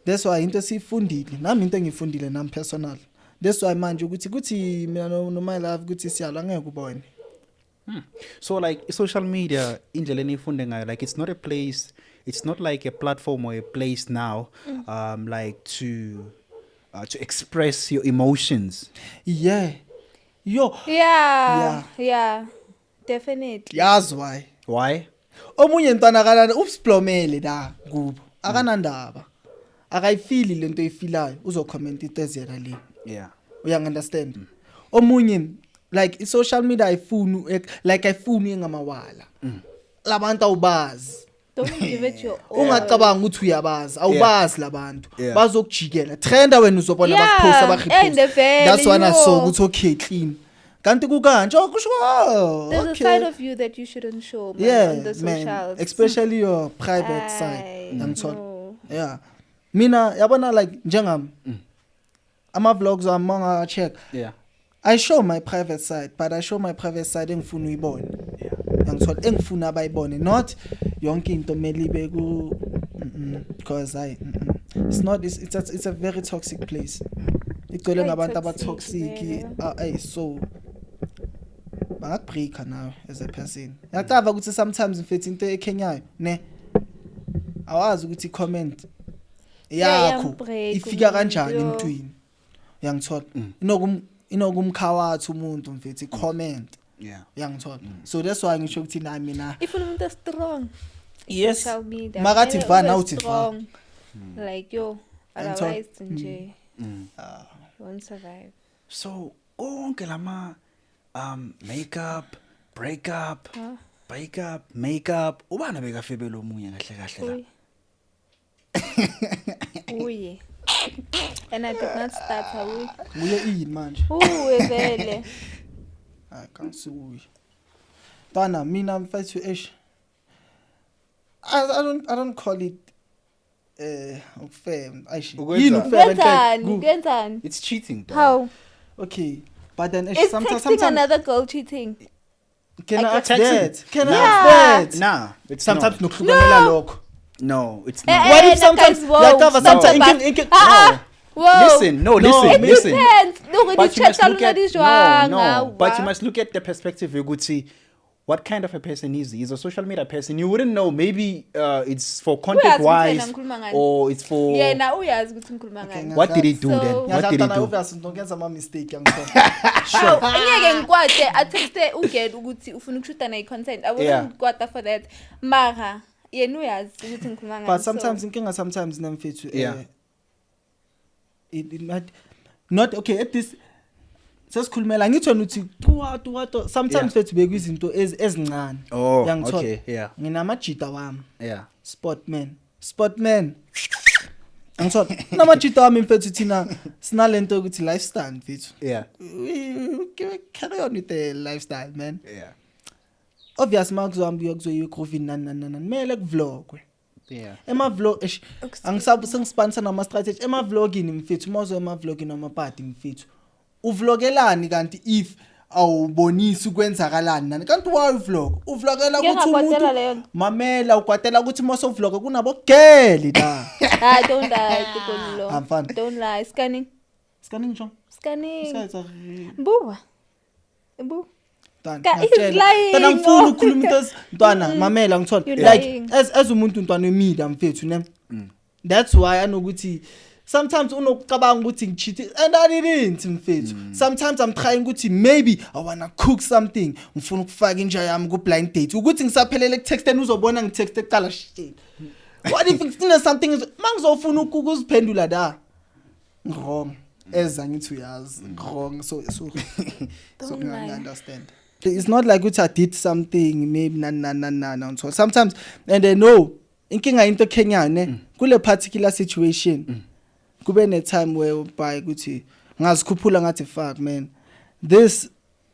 that's why into sifundile nami into engifundile nami personal. That's why manje ukuthi mina no my love ukuthi siyala ngeke ubone. So like social media indlela enifunde ngayo, like it's not a place, it's not like a platform or a place now like to express your emotions. Yeah. Yo. Yeah. Definitely. Yazi why? Why? Omunye ntwana kana upsiplomele da kubo. Akanandaba. Akayifili lento eyifilayo uzocomment itezela le. Yeah. Uyang understand? Omunye like social media ayifuni like ayifuni engamawala. Labantu awubazi. Don't give it your all. Ungacabanga ukuthi uyabazi awubazi labantu Yeah. bazokujikela trenda wena uzobona Yeah, bakupost and abarepost vele, that's why I yo. saw ukuthi okay clean kanti kukanje kusho There's a okay side of you that you shouldn't show man, yeah on the man socials. especially your private Aye, side ngangithola no. yeah mina yabona like njengami ama vlogs among check Yeah. I show my private side but I show my private side engifuna uyibone ngangithola engifuna abayibone not yonke into melibe ku because it's a very toxic place igcwele Quite nabantu toxic, abatoxic yeah. so bangakubreaka now as a person yacava ukuthi sometimes mfethu into ekhenyayo ne awazi ukuthi comment yakho iyambreaka ifika kanjani umuntu, yo. emntwini uyangithola inokumkhawatha umuntu mfethu comment Yeah. uyangithola so that's why ngisho ukuthi nami mina If umuntu strong. Yes. social media. Makathi Kumele fana ube uthi fa. strong. Like yo, And otherwise nje Mm. you won't survive. So konke lama makeup, breakup, makeup, ubani bekafebela omunye kahle kahle la. Uy. Uye. And I did not start uy. Uye yini manje? Uye vele. Kangisuyi. Tana mina mfethu I don't call it ukufem. Aishi. Yini ukufem? Kwenzani? It's cheating, dog. How? Okay. But then Is sometimes texting another girl cheating? can I like ask texting? that? Can I Yeah. ask that? Nah, it's Sometimes not. nokuhlukumela lokho. No, it's Eh, not. What if guys, sometimes whoa, yakava stop sometimes the inke Whoa. Listen, No, listen. Depends. Look, But the you must chat look at no. but you must look at the perspective. You could see what kind of a person is he. He's a social media person. You wouldn't know. Maybe it's for content wise, or it's for Yeah, now uyazi ukuthi ngikhuluma ngani. what did he do So- then? What did he Tana do? obviously ngiyenza ama mistake yangithola. How? Angeke ngikwate atexte uged ukuthi ufuna ukushuta na content. I Yeah. wouldn't kwata for that. Mara yena uyazi ukuthi ngikhuluma ngani. But sometimes inkinga sometimes namfethu Yeah. it might not okay at this sesikhulumela ngithona uthi tuwa sometimes fethu bekwizinto ezincane Oh, Yangithola. okay, yeah, nginamajita wami yeah. sportman angithola namajita wami mfethu thina sinalento ukuthi lifestyle mfethu Yeah, we carry on with the lifestyle man yeah, obvious makuzohamba uyokuzoyiwa COVID nani kumele kuvlogwe yeah. ema-vlog angisabu sengispanisa nama-strategy ema-vlogini mfethu mawuzo ema-vlogini amapati mfethu uvlogelani kanti if awubonisi ukwenzakalani nani kanti why uvlogela ukuthi Ngiyakwatela leyo umuntu nto. mamela ukwatela ukuthi mase uvloga kunabogeli la Don't lie, Tikolo. I'm fun. Don't lie. Scanning. scanning ngisho Scanning. Isenza Buwa. Bu. Ntwana, Ka- he's ngiyakutshela. lying. Ntwana ngifuna ukukhuluma into ntwana mamela ngithola You're like lying. as umuntu ntwana wemedia mfethu ne that's why anokuthi sometimes unokucabanga ukuthi ngicheat and I didn't mfethu sometimes I'm trying ukuthi maybe I wanna cook something ngifuna ukufaka inja yami ku blind date ukuthi ngisaphelele ku texteni uzobona ngitexte ecala shit what if ngifuna something mangizofuna ukuziphendula da wrong eza ngithi uyazi wrong so Don't lie. understand. It's not like I did something maybe na so sometimes and I know inkinga into Kenya ne kule particular situation kube ne time whereby ukuthi ngazikhuphula ngathi fuck man this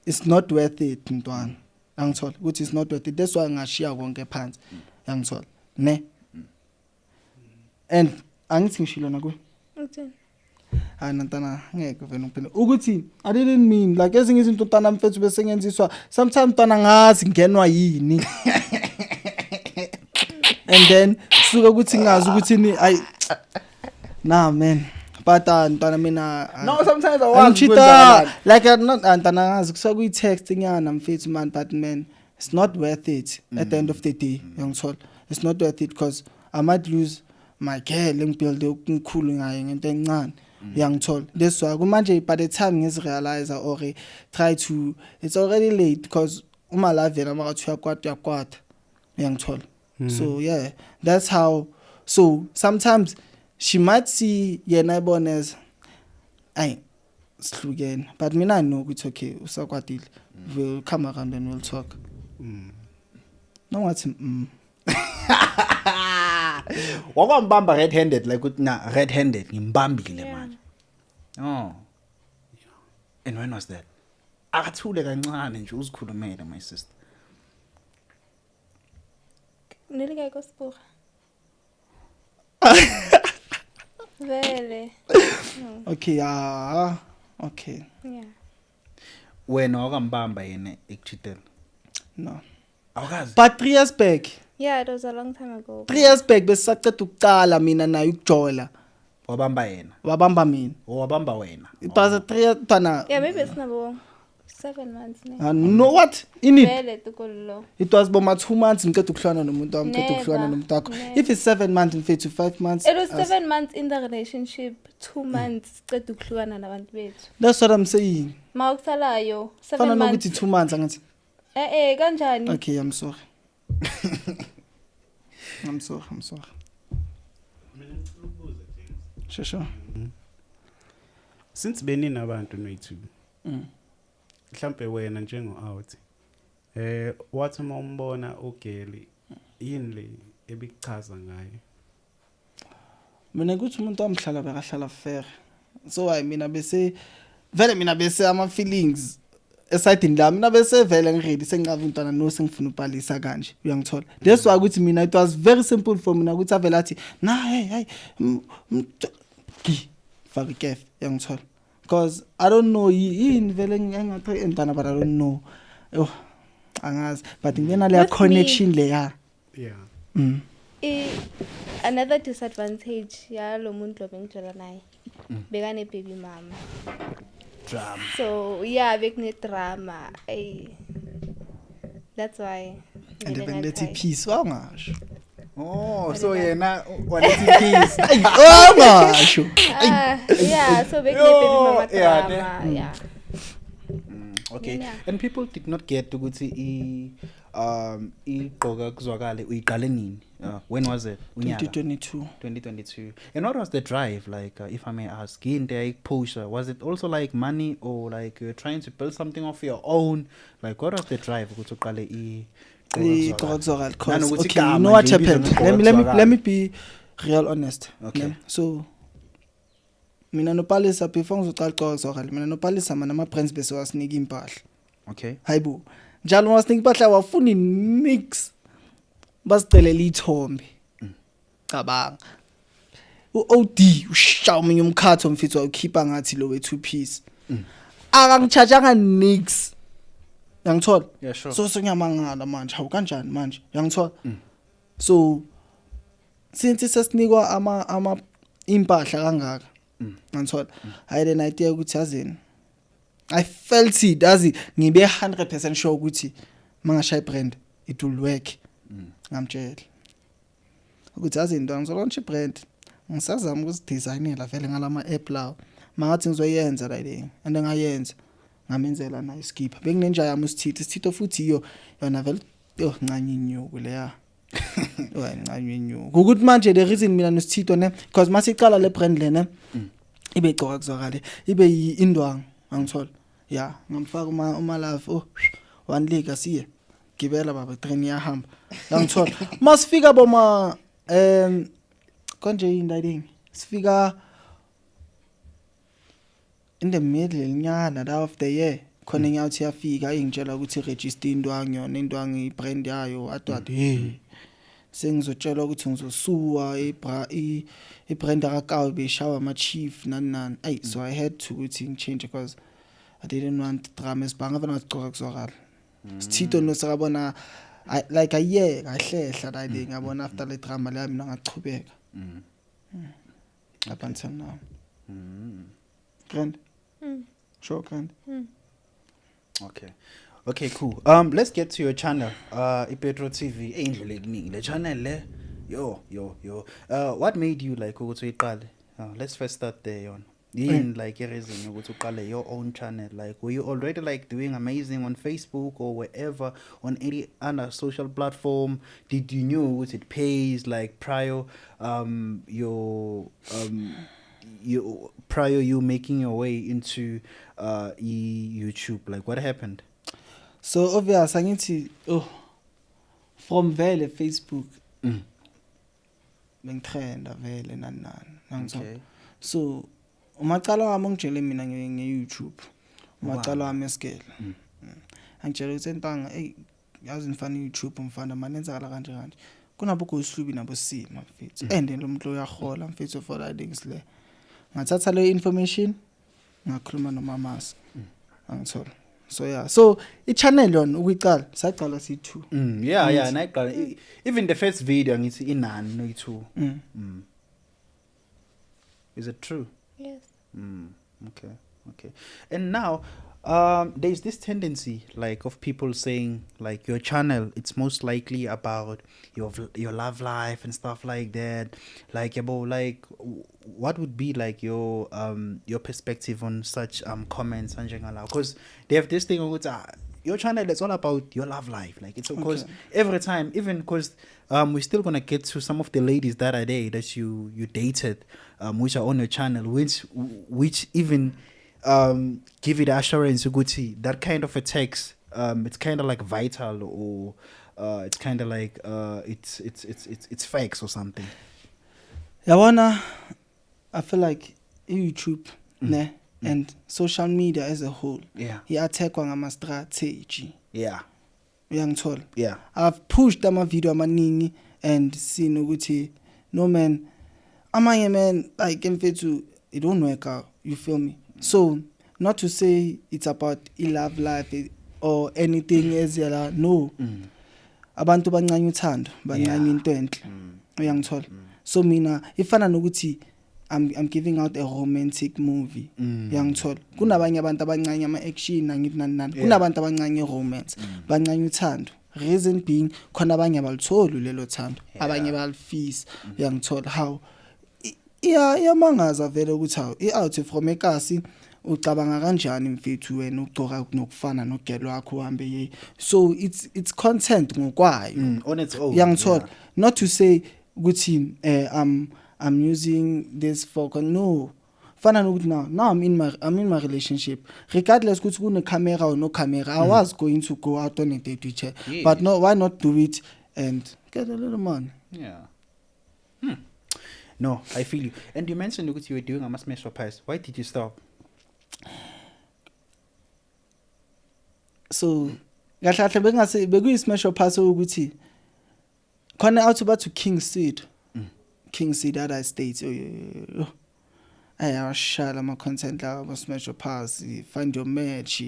is not worth it ntwana angithola ukuthi it's not worth it that's why ngashiya konke phansi angithola ne and angithi ngishilo nakho Uthini? ntana ngeke vena uphela ukuthi I didn't mean like ezinye izinto ntana mfethu bese ngenziswa sometimes ntana ngazi ngenwa yini and then suka ukuthi ngazi ukuthi ni nah man but ntana mina No, sometimes I want to ngitshita like not ntana ngazi kusuka kuyi text nyana mfethu man but man it's not worth it at the end of the day yangithola it's not worth it because I might lose my girl ngibuild ukukhulu ngayo ngento encane yangithola that's why kumanje by the time ngizirealize or try to it's already late because uma la vela makathi uyakwata yangithola so yeah that's how so sometimes she might see yena ibona as ay sihlukene but mina I know ukuthi okay usakwatile we'll come around and we'll talk no ngathi Wakwambamba red-handed like ukuthi na red-handed ngimbambile manje. Oh. And when was that? Akathule kancane nje uzikhulumele my sister. Nilika ikosipura. Vele. okay okay Yeah. Wena wakambamba yena ekuchitela. no Awukazi? but 3 years back Yeah, it was a long time ago. 3 years back besaceda ukucala mina naye ukujola Wabamba yena. wabamba mina Wabamba wena. it was a 3 years tana Yeah, maybe it's number 7 months. Ne? no what in it Vele Tikolo. it was boma 2 months ngiceda ukuhlwana nomuntu wami ngiceda Never, ukuhlwana nomuntu wakho never. if it's 7 months in fact to 5 months It was 7 months in the relationship, 2 months ceda ukuhlukana nabantu bethu. that's what I'm saying Mawukusalayo 7 fana months. nokuthi 2 months angathi Kanjani? okay I'm sorry I'm sorry. Sure. Since beninabantu no-2 Mm. mhlambe wena njengo-out wathi uma umbona ugeli yini le ebikuchaza ngayo? Mina kuthi umuntu wamhlala bekahlala fair. So mina bese ama feelings esidini lami mina bese vele ngiready sengiqava umntwana no sengifuna ubhalisa kanje uyangithola. That's why ukuthi mina it was very simple for mina ukuthi avela athi na hey faka ikef uyangithola. Because I don't know yini vele ngingathi entana but I don't know. Angazi but ngena le connection leya. Yeah. Another disadvantage yalo muntu obengijela naye bekane baby mama Drama. so yeah bekune drama that's why And then let's peace wangasho. Oh, so yena walethi peace. Wangasho. yeah so bekune baby mama Yeah, drama yeah Okay. Yeah. And people did not get ukuthi igqoka kuzwakale uyiqale nini? When was it? Unyaka? 2022. 2022. And what was the drive like, if I may ask? Into exposure, was it also like money or like you're trying to build something of your own? Like what was the drive ukuthi uqale Igqoka cause Nanokuthi okay, you igama know what nje ibizwe happened? ngegqoka Let me be real honest. Okay. Ne? So mina nopalisa before ngizoqala igqoka mina nopalisa mana ama brands bese wasinika impahla. Okay. Hayibo. Njalo wasinika impahla wafuna mix. Basicelela ithombe. Cabanga. uOD ushaya umunye umkhatho mfethu awukhipha ngathi lo we 2 piece. Akangichargeanga nix. Yangithola? Yeah, sure. So ngiyamangala manje. Hawu kanjani manje? Yangithola? So since sesinikwa ama impahla kangaka. Ngithola. I had an idea ukuthi yazini. I felt it azi ngibe 100% sure ukuthi mangashaya brand it will work. Ngamtshela. Ukuthi yazini ntwana ngizolaunch brand. Ngisazama ukusidesignela vele ngalama app lawo. Mangathi ngizoyenza la thing and ngayenza. Ngamenzela na iskipper. Bekunenja yami usithitho futhi yona vele ncanye inyuku leya. Ncanye inyuku. Ukuthi manje the reason mina nosithitho ne because masiqala le brand lena ibe igqoka kuzwakale ibe indwangu angithola. Yeah, ngamfaka uma love 1 league asiye. Gibela baba train yahamba. Ngithola. Masifika boma konje indayini. Sifika in the middle nyana of the year khona ngiyathi yafika ingitshela ukuthi register indwangu yona indwangu ibrand yayo atwathi hey sengizotshela ukuthi ngizosuwa ibrand akaKawe beshawa ama chief nani so I had to ukuthi ngichange because I didn't want drama esibanga vana ngicoko kuzwakala sithito no sakabona like a year kahlehla la thing ngabona after le drama la mina ngachubeka up until now grand sure grand Okay, cool. Let's get to your channel. iPetro TV. Indlela ekuningi. Le channel le. Yo. What made you like ukuthi uyiqale? Let's first start there yon. Yini like a reason ukuthi uqale your own channel? Like were you already like doing amazing on Facebook or wherever on any other social platform? Did you know it pays like prior you making your way into YouTube? Like what happened? So obvious angithi from vele Facebook bengitrenda vele nani ngangizwa. So umacala wami ngijele mina nge-YouTube. Umacala wami esikele. Angijele ukuthi entanga yazi nifana YouTube mfana manenzakala kanje kunabo gosihlubi nabo sima mfethu and lo muntu uyahola mfethu for that things le ngathatha le information ngakhuluma nomamasi angithola. So yeah, so i-channel yona ukuyiqala saqala si2. Yeah, nayiqala even the first video ngithi inani no2. Is it true? Yes. Okay. And now there's this tendency like of people saying like your channel it's most likely about your love life and stuff like that. Like about like what would be like your perspective on such comments and because they have this thing about your channel is all about your love life. Like it's of course Okay. every time, even because we're still gonna get to some of the ladies that are there that you dated, which are on your channel, which even give you the assurance Gucci, that kind of a text, it's kind of like vital, or it's kind of like it's facts or something. Yabona, I feel like YouTube ne and social media as a whole Yeah. i-attackwa ngama-strategy. Yeah. Uyangithola? Yeah. I've pushed ama-video amaningi and seen ukuthi no man, amanye man like mfethu it don't work out, you feel me? So not to say it's about i-love life or anything eziyala, no. Abantu bancane uthando, bancane into enhle. Uyangithola? So mina ifana nokuthi I'm giving out a romantic movie. Uyangithola? Kunabanye abantu abancane ama-action nangithi nani. Kunabantu abancane romance, bancane uthando. Reason being khona abanye abalitholi lelo thando, abanye bayalifisa. Uyangithola? How iyamangaza vele ukuthi how i-out from ekasi ucabanga kanjani mfethu wena ugcoka nokufana nogel wakho uhambe ye. So it's content ngokwayo On its own. uyangithola? Not to say ukuthi I'm using this for no fana nokuthi now I'm in my relationship, regardless ukuthi kune camera or no camera, I was going to go out on a date with her. Yes. But no, why not do it and get a little money? Yeah. No, I feel you. And you mentioned that you were doing a smash or pass. Why did you stop? So kahle bengase bekuyi-smash or pass ukuthi khona out about to King Seed that I state ayawashala ama-content lawa ama-smash or pass, find your match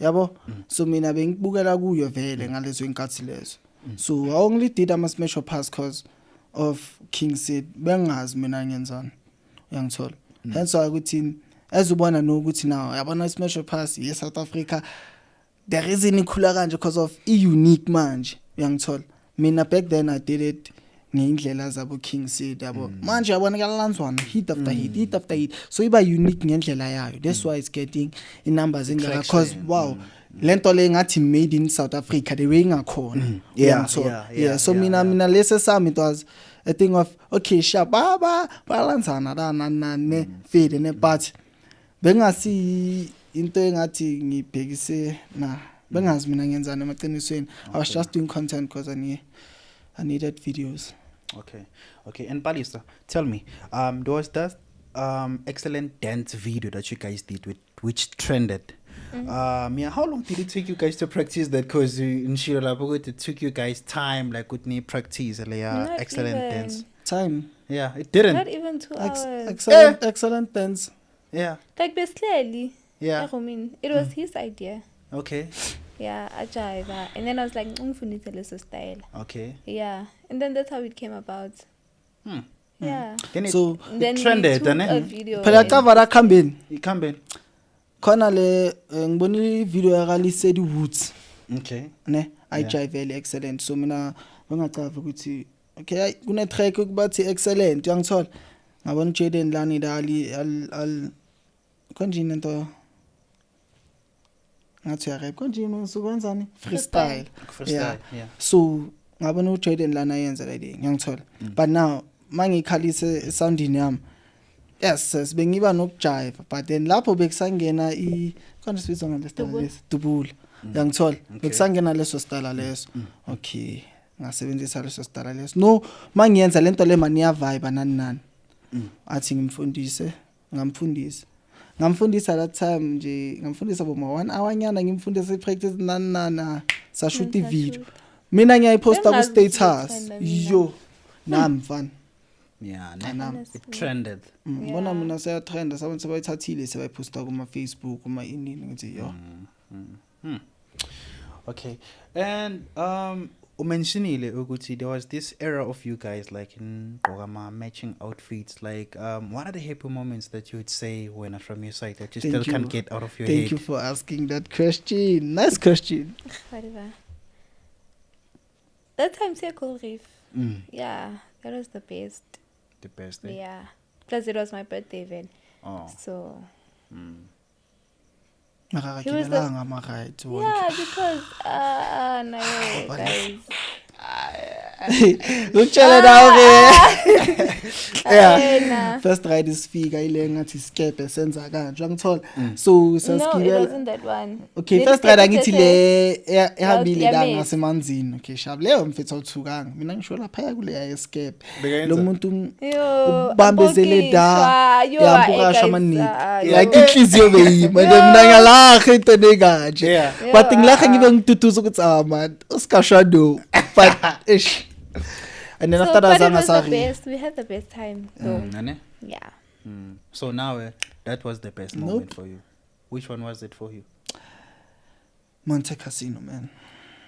yabo. So mina bengibukela kuyo vele ngalezo inkathi lezo. So I only did ama-smash or pass cause of King Seed, bengazi mina ngenzani. Uyangithola? Hence why ukuthi ezubona nokuthi now yabona i-smash or pass South Africa, the reason ikhula kanje because of unique manje. Uyangithola? Mina back then I did it ngendlela zabo King Seed yabo. Manje yabona kalalanzwana hit after hit. So iba unique ngendlela yayo. That's why it's getting in numbers in there because wow, lento le ngathi made in South Africa the way ngakhona. Yeah. So mina lese sami it was a thing of okay shababa balanzana na fade ne, but bengasi into engathi ngibhekise na bengazi mina ngenzani emaqinisweni. I was just doing content because I needed videos. Okay. And Balisa, tell me, there was that excellent dance video that you guys did which trended. Yeah, how long did it take you guys to practice that? Because in Shirala, it took you guys time, like with me practice, Not excellent even. dance. Time. Yeah, it didn't. Not even 2 hours. Excellent dance. Yeah. Like basically, Yeah. it was his idea. Okay. Yeah, ajayiva. And then I was like, ngifundise leso style. Okay. Yeah. And then that's how it came about. Yeah. Then it, So Then it trended, we took a and video. phela and- cover khambeni it come back. khona le ngibonile video yakalisedi Woods Okay. ne ayijayivele excellent. So mina bengacava ukuthi okay kune track ukubathi excellent uyangithola. Ngabona Jaden Lani dali al konjini into ngathi ya rap konjini usukwenzani freestyle. Freestyle. Yeah. So ngabona uJaden lana yenza le thing ngiyangithola. But now mangikhalise soundini yami, yes bengiba nokujive, but then lapho bekusangena konje sibizwa ngalesi dubula ngiyangithola. Bekusangena leso style leso. Okay ngasebenzisa leso style leso. No mangiyenza lento le mani ya vibe nani athi ngimfundise ngamfundisa that time nje ngamfundisa boma 1 hour nyana ngimfundisa practice nani sa shoot video. Mina ngiyayiposta ku status yo nami mfana. Yeah. Honestly. It trended. Bona mina saya trend sabantu sebayithathile sebayiposta kuma Facebook kuma inini ngithi yo. Okay. And umentionile ukuthi there was this era of you guys like in Gqokama matching outfits, like what are the happy moments that you would say when from your side that you Thank still you. can't get out of your Thank head? you for asking that question. Nice question. Whatever. That time Circle Reef. Mm, Yeah, that was the best. the best. Eh? Yeah. Plus it was my birthday then. Oh. So He was the- ama-right Yeah, because no guys. ukutshela nawe-ke Nah. first ride isifika ile ngathi isikebhe senza kanje angithola so No, it sasigibela wasn't that one. okay Leli first ride skebhe angithi sethe- le ehambile la yamehlo. ngasemanzini okay shab leyo mfethu awuthukanga mina ngisho lapha kuleya escape Bekayenza? lo muntu Yo, ubambezele da Bokishwa, yo, yambukasha guys, amaningi yo. like inhliziyo beyima nje mina ngiyalaha into nekanje Yeah. but ngilaha ngibe ngitutuza ukuthi man usikashado but ish and then So, after but that it zanga was the sorry best. We had the best time. So, Nane? yeah. So now that was the best Nope. moment for you. Which one was it for you? Monte Casino man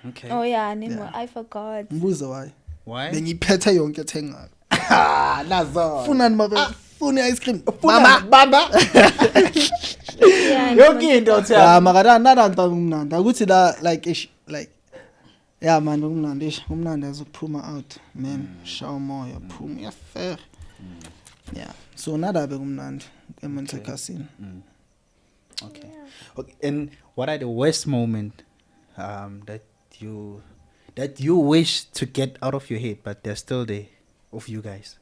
Okay. Oh yeah, Nemo, Yeah. I forgot. mbuzo why Why? bengiphethe yonke ethengayo Nazo. funani mabe funa ice cream Mama, baba. Yeah, and Yonke into ya uthi makada nadanto kumnandi ukuthi la like ish like yeah man kumnandi ish kumnandi azokuphuma out man shaw moya phuma yafair yeah so nadabe kumnandi eMonte Casino Okay. Okay. And what are the worst moment that you wish to get out of your head, but they're still there of you guys?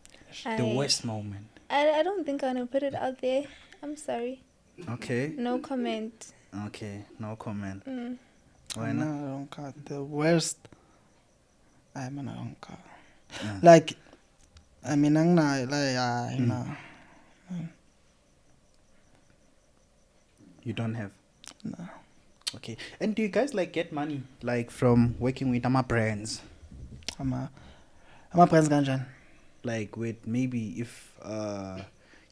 The I- worst moment. I don't think I'm gonna put it out there. I'm sorry. Okay. No comment. Okay. No comment. Why I not? don't got the worst I mean I don't got Yeah. like I mean anginayo like nah You don't have. no Okay. And do you guys like get money like from working with ama brands? ama brands kanjani Like with maybe if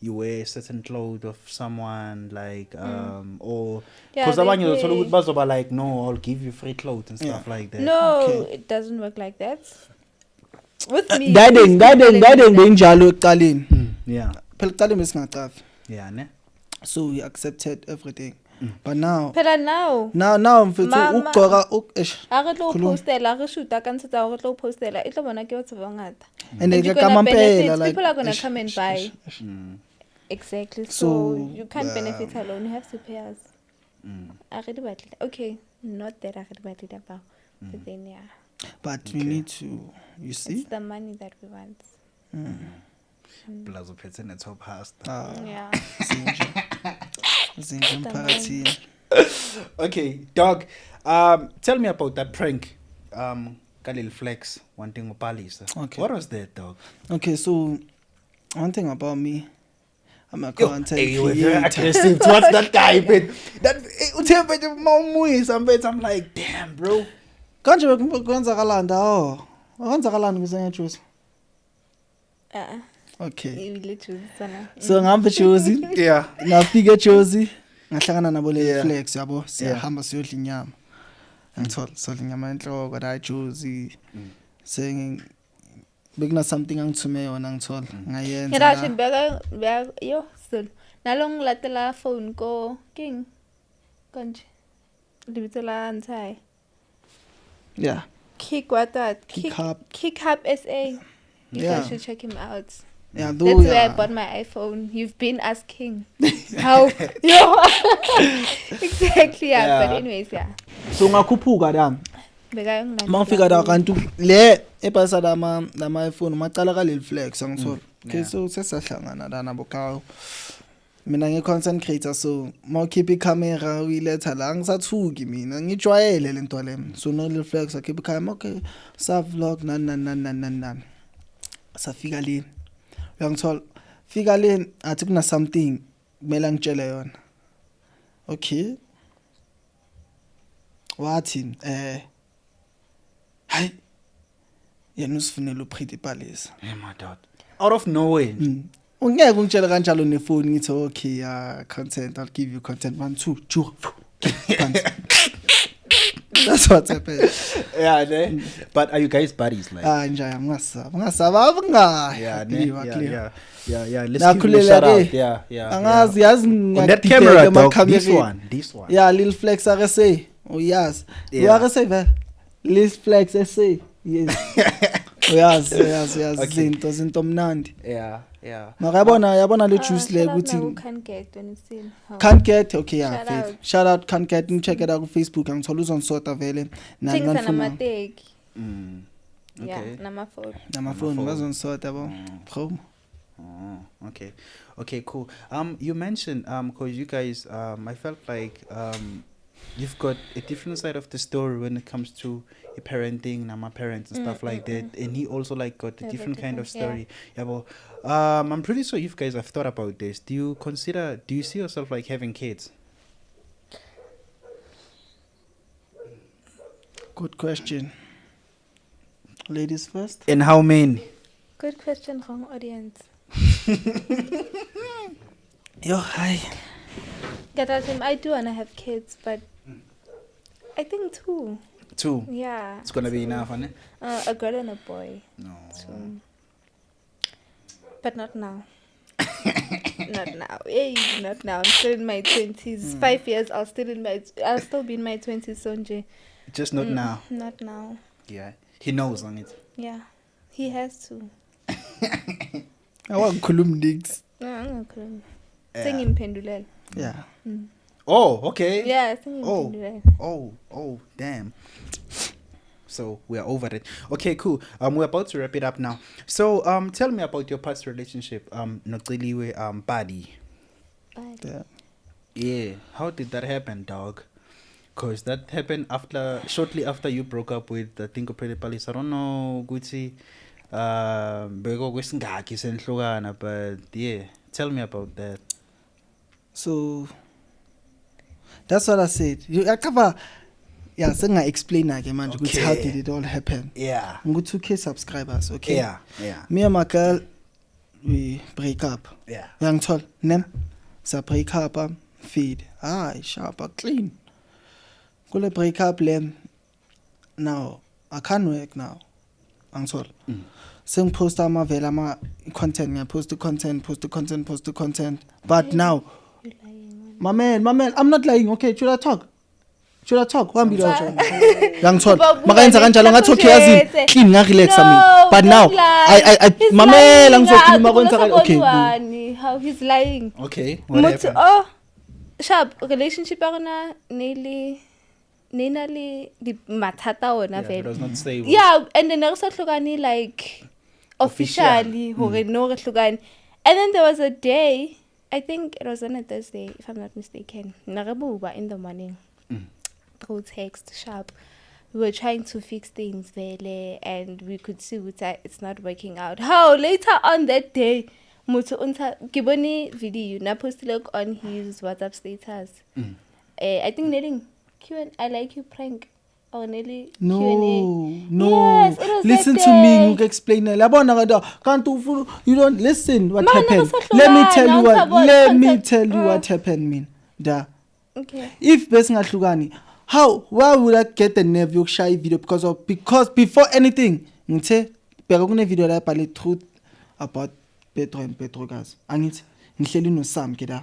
you wear certain clothes of someone like or Yeah, because they abanye pay. uthola ukuthi bazoba like no I'll give you free clothes and stuff like that. No, Okay. it doesn't work like that. With me. dadeng please don't tell me that. benjalo ekuqaleni Yeah. phela ekuqaleni besingacafi Yeah, ne? so we accepted everything but now Phela now. now mfethu Ma- ugqoka A re tlo Khuluma. postela, re shoota ka ntshetsa hore re tlo postela. E tlo bona ke batho ba bangata. and And ke you're ka gonna mampela benefit. like People are gonna ish, come and ish, buy. ish, ish. Exactly. So, So, you can't benefit alone. You have to pay us. A re di batlile. Okay, not that a re di batlile bao. But then yeah, but we need to you see it's the money that we want. Plus uphethe ne top house. Yeah. zinje emphakathini Okay, dog. Tell me about that prank. Kalil Flex wanting upalisa. Okay. What was that, dog? okay so one thing about me I'm a content Hey, you were very creator aggressive towards that guy, but that uthe mawumuyisa mfethu I'm like, damn, bro. kanje bekwenzakalani ndawo akwenzakalani kusengajuice okay You literally sana. so ngihamba eJozi Yeah. ngafika eJozi ngahlangana nabo le Yeah. flex yabo siyahamba siyodla inyama ngithola sodla inyama enhloko la eJozi sengin bekuna something angithume yona ngithola ngayenza Ngera la. shi beka yo still. Nalong latela phone ko king. Kanje. Libitso la ntsai. yeah Kick what that? Kick Hub. Kick Hub SA. You Yeah. guys should check him out. yeah That's though where I yeah bought my iPhone. You've been asking how. Yo. Exactly. Yeah. Yeah. But anyways, yeah. so ngakhuphuka dami Beka yung mangifika la kanti le ebhasa lama iPhone macala ka leli flex angithola okay Yeah. so sesahlangana la nabo kawo mina ngi content creator so mawukhipha icamera uyiletha la ngisathuki mina ngijwayele lento le so no leli flex akhipha icamera okay sa vlog nan safika le uyangithola fika le athi kuna something kumele ngitshele yona okay wathi hayi yena usifunela uPretty Palisa Hey, my dog. Out of nowhere. ungeke ungitshele kanjalo nefoni ngithi okay content I'll give you content 1 2 2 that's what happened Yeah, ne? But are you guys buddies like? njaya ngasaba abunga Yeah, ne? Yeah. Let's give him a Nakhulela shout out. ke. Yeah. angazi yazi On that ngiyadideka camera, dog. emakhamereni. This one. yeah lil flex RSA uyazi Yeah. uRSA vele lil flex SA yes uyazi Okay. zinto mnandi Yeah. mara yabona le juice le Shout out ukuthi now, can't get when it's in. Oh. can't get okay yeah Shout faith out. shout out can't get check it out ku Facebook angithola uzonsota vele Things nanifuna namateki. Yeah, Okay. namafoni. namafoni bazonsota yabo bro Okay, cool. You mentioned because you guys I felt like you've got a different side of the story when it comes to your parenting, my parents and stuff like that, and he also like got a Yeah, different kind of different, story. Yeah, well, I'm pretty sure you guys have thought about this. Do you see yourself like having kids? good question ladies first And how many? Good question, wrong audience. yo hi I do want to have kids, but I think 2. 2. Yeah. It's gonna be enough, isn't it? A girl and a boy. No. 2. But not now. Not now. Hey, not now. I'm still in my 20s. 5 years, I'll still be in my 20s, Sonje. Just not now. Not now. Yeah. He knows on it. Yeah. He has to. awakhuluma nix No, angakhulumi. Yeah. Sengimphendulele. yeah Oh, okay. Yeah, sengimphendulele. Oh, damn. So we're over it. Okay, cool. We're about to wrap it up now. So tell me about your past relationship. Nociliwe Buddy. But yeah Yeah. How did that happen, dog? Cause that happened shortly after you broke up with I think Pretty Palace. I don't know, Gucci. Beko kwesingaki senhlukana, but yeah. Tell me about that. so that's what I said I cover yeah senga explain again manje ukuthi how Okay. did it all happen Yeah. ngu 2k subscribers okay Yeah. me and my girl we break up Yeah. uyangithola ne sa break up feed sharp clean kule break up le now I can't work now angithola sengipost amavela ama content ngiyapost content but now you're lying. my man I'm not lying okay should I talk wambi lo uyangithola makayenza kanjalo ngathi okay yazi clean nga relax mina but now I mamela ngizokhuluma kwenza okay boo. How he's lying. Okay. What Motho happened? sharp relationship ya rona nina le di mathata ona Yeah, it was vele. not stable. Yeah, and then re sa hlokane like officially hore no re hlokane. And then there was a day, I think it was on a Thursday if I'm not mistaken. Narabuba in the morning. Through text sharp. We were trying to fix things vele and we could see that it's not working out. How later on that day motho unta giboni video na posted on his WhatsApp status. I think Nelly I like you prank or Nelly No, Q&A. no. Yes, it was Listen that to me, day. ngikuexplain. Yabona kada can't you don't listen what Man, happened. nakasahlukana, Let me tell you awusabona what happened mean. Da. Okay. If besingahlukani, why would I get the nerve yokushaya video because before anything, ngithe bheka kune video la ibhale truth about Petro and Petro guys. Angithi ngihleli no Sam ke da.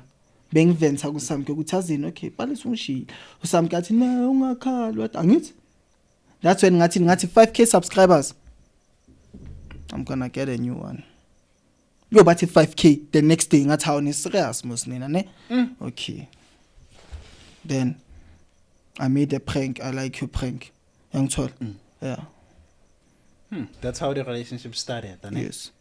Bengiventa ku Sam ke ukuthi azini okay, balisa ungishilo. uSam ke athi na ungakhali what angithi. That's when ngathi 5k subscribers. I'm gonna get a new one. Yo bathi 5k the next day ngathi how ni serious mos nina ne? Okay. Then I made a prank. I like you prank. Yangithola. Yeah. That's how the relationship started, then. Yes.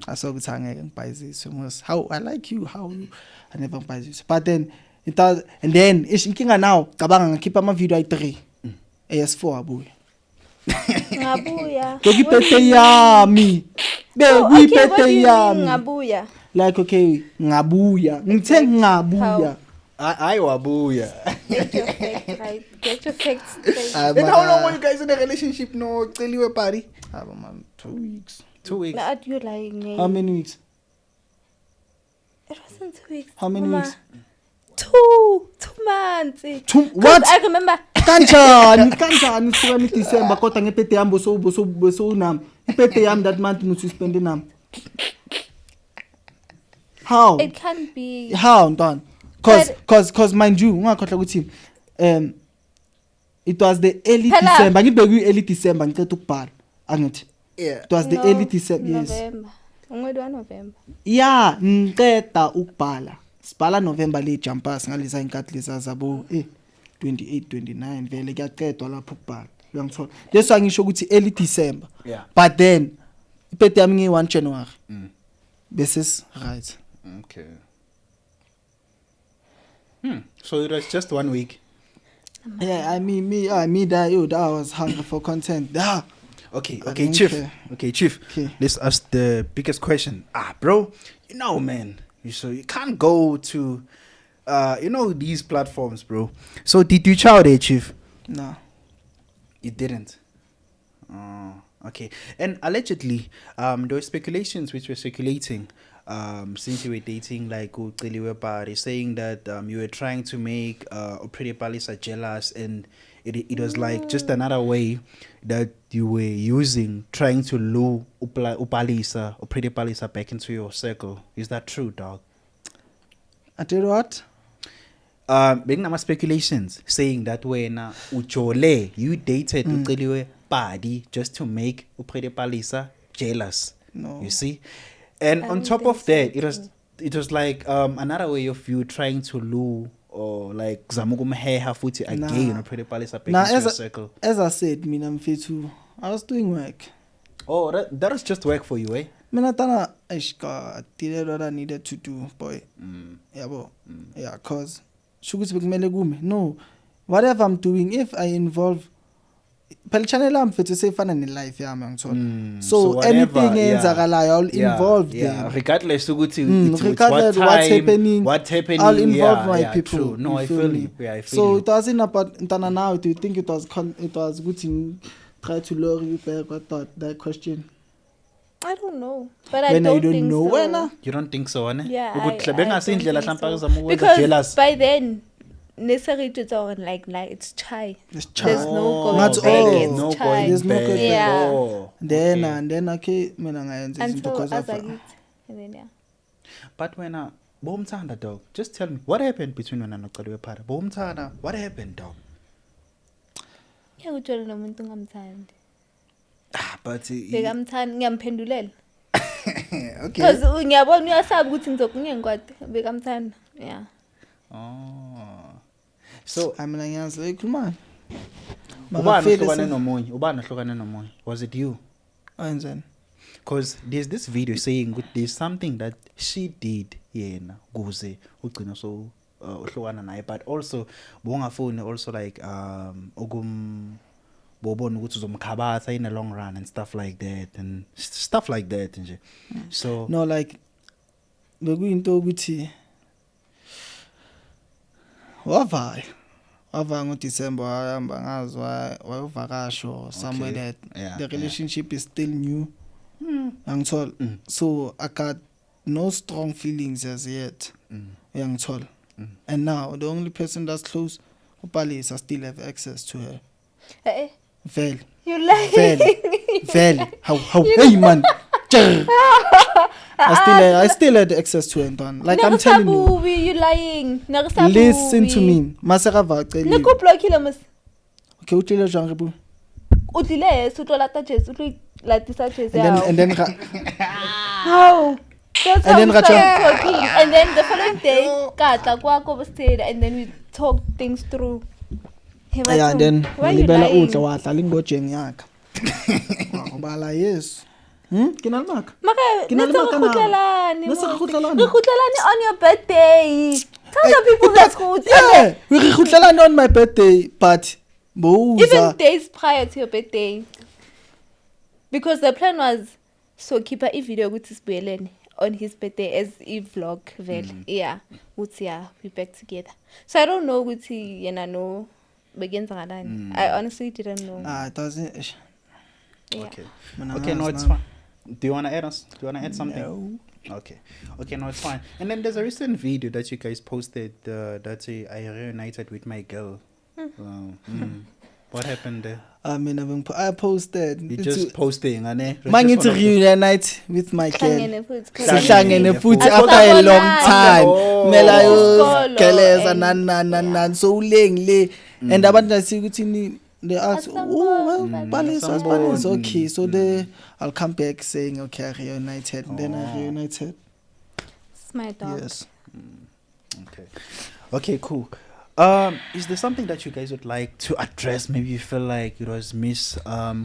Asokuthi angeke ngibhayizise mos. How I like you, how you I never ngibhayizise. But then it does and then inkinga now cabanga ngikhipha ama video ayi3. AS4 abuye. Ngabuya. Ngikiphethe yami. Kuyiphethe yami. Ngabuya. Like okay, ngabuya. Ngithe ngabuya. I wabuya. Get your facts right. Get your facts straight. And how long were you guys in a relationship? No, Celiwe party. Man, 2 weeks. 2 weeks. But you lying, man. How many weeks? It wasn't 2 weeks. How many Mama. weeks? 2 months. 2 'Cause what? I remember. kanjani suka ni December kodwa ngephethe yami so nami iphethe yami that month musu spend nami how It can't be. ntwana cause mind you ungakhohlwa ukuthi it was the early Phela. December ngibeke early December ngicela ukubhala angithi Yeah. It was the early December. Yes. November. Ungwedi wa November. Yeah, ngiceda ukubhala. Sibhala November le jumpers ngaleza inkathi leza zabo 28 29 vele kuyaqedwa lapho ukubhala. Uyangithola. Leso angisho ukuthi early December. Yeah. But then ipete yami ngi 1 January. Bese right. Okay. So it was just 1 week. Yeah, I mean me that I was hungry for content. Yeah. Okay, I okay, don't Chief. care. Okay, Chief. Okay. Let's ask the biggest question. Bro, man, you can't go to, these platforms, bro. So did you chow there, Chief? No. You didn't. Oh, okay. And allegedly, there were speculations which were circulating since you were dating like Uceliwe Pari, saying that you were trying to make Pretty Palisa jealous, and it was like just another way that you were using trying to lure Upalisa or Pretty Palisa back into your circle. Is that true, dog? I tell you what? Beginama speculations saying that when Uchole you dated Uceliwe Padi just to make Pretty Palisa jealous. No. You see? And on top of that, it was like another way of you trying to lure or like Zamugumheha futhi again or Pretty Palisa back into your circle. As I said, mina mfethu, I was doing work. Oh, that was just work for you, eh? Mina tana I did what I needed to do, boy. Yeah, bo. Yeah, cause shukuthi bekumele kume. No. Whatever I'm doing, if I involve Pel channel am mfethu sefana ne life yami ngithola. So whatever, anything enzakalayo I'll involve them. Regardless ukuthi it's Regardless what what's time, happening, I'll involve my people. True. No, You I feel feel me? you. Yeah, I feel So you. it wasn't about Ntana now. Do you think it was good to try to lure you back? What thought that question? I don't know. But I When don't you don't think know so. when You don't think so, ne? Yeah, Ukuthi I bengasindlela don't hlampa think so. uzama ukwenza Because jealous. by then, necessary to on like it's chai. It's There's child. no going That's back. all. It's No chai. going There's no back. going back. Yeah. Oh, Then okay. and then okay, mina ngayenza izinto Until because of Azagit. And then, yeah. But when Bomtanda, dog, just tell me what happened between wena noCeliwe Phara. Bomtanda, what happened, dog? Ngiyakuthola nomuntu ngamthandi. But Bekamthandi ngiyamphendulela. okay. Because ngiyabona uyasaba ukuthi ngizokungengikwade bekamthanda. Yeah. Oh. So I mean ngiyazi ekhuluma. ubani ohlukane nomunye? Was it you? Ayenzeni? Because there's this video saying there's something that she did yena kuze ugcina so uhlukana naye, but also bongafuni also like bobona ukuthi uzomkhabatha in the long run and stuff like that nje. So No, like bekuyinto ukuthi wavaya ngoDecember wahamba ngazi wayovakasho somewhere Okay. that Yeah, the relationship is still new. Angithola. So I got no strong feelings as yet. Angithola. And now the only person that's close Upalisa, I still have access to her. Eh, Vele. you like Vele. How hey man. I still had access to her, Ntwana. Like I'm telling you. you lying. Listen to me. Masakava celi. Niku blockile mos. Okay, utlile jang re bu. Utlile sutlo lata Jesu, utlo latisa Jesu. And then How? That's And how then we Racha- started talking. And then the following day, Kata kwako stayed, and then we talked things through. He was yeah, like, and then why you libela lying? utla wadlala ingojeng yakhe. Ubala yes. Kinalmaka. Maka, Ke na le netse re maka na. kgutlelane, Netse re mos. kgutlelane. Re kgutlelane on your birthday. Tell the people that's good. Yeah, we khutlelana on my birthday, but Even Boza. days prior to your birthday. Because the plan was so keep a video with his on his birthday as a vlog vele. Yeah. Uthi yeah, we back together. So I don't know ukuthi yena no begins ngalani. I honestly didn't know. It doesn't. Yeah. okay. Mina Okay, no, ngazi it's nami. fine. Do you want to add something? No. Okay, no, it's fine. And then there's a recent video that you guys posted that I reunited with my girl. What happened there? I posted. You just posting, ane? Mangithi reunite with my girl. Hlangene futhi. Sihlangene futhi After after a long bonana. time. Oh. Mela yo Isikolo geleza and- nan so uleng le. And abantu asikuthi they ask, oh, well, Palisa, okay. So I'll come back saying, okay, I reunited. And then I reunited. It's my dog. Yes. Okay, cool. Is there something that you guys would like to address? Maybe you feel like it was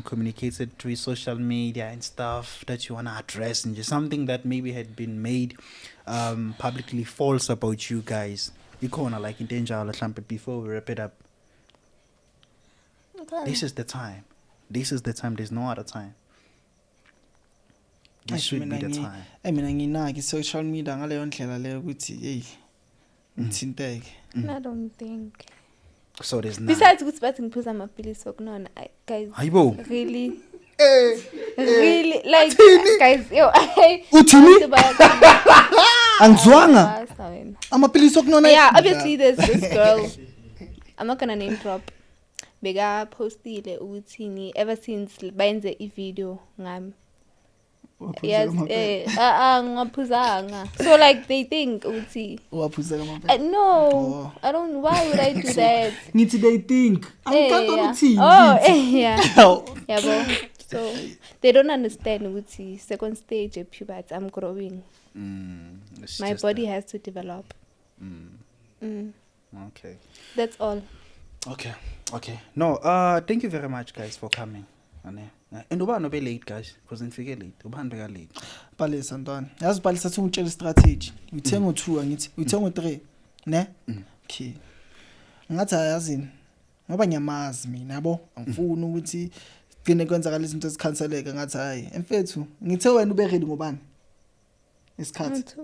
communicated through social media and stuff that you want to address, and just something that maybe had been made publicly false about you guys. You corner like in danger before we wrap it up. Okay. This is the time. There's no other time. This should be the time. Mina nginaki social media ngaleyo ndlela leyo ukuthi hey ngithinteke. I don't think. So there's none. Besides ukuthi bathi ngiphuza amapilisi okunona, guys. Hayibo. Really? Really? Like, guys, yo, Uthini? Angizwanga. Amapilisi okunona. Yeah, obviously there's this girl. I'm not gonna name drop. Bega postile uthini ever since bayenze I-video ngami. Yes, ngaphuzanga. So like they think uthi. Waphuzanga amapilisi. No, I don't. Why would I do that? Ngithi they think. Angikaqonda ukuthi. Yeah. Yeah, bro. So they don't understand uthi second stage of puberty. I'm growing. My body has to develop. Okay. That's all. Okay. No, thank you very much, guys, for coming. And uba no be late, guys, because nifike late. Uba ndeka late. Palisa ntwana. Yazi Palisa athi ngitshela strategy. Uyithenga u2 ngithi, uyithenga u3, ne? Okay. Ngathi ayazini. Ngoba ngiyamazi mina yabo, angifuni ukuthi kugcine kwenzakala izinto ezikhanseleke ngathi hayi. Emfethu, ngithe wena ube ready ngobani? Isikhathi.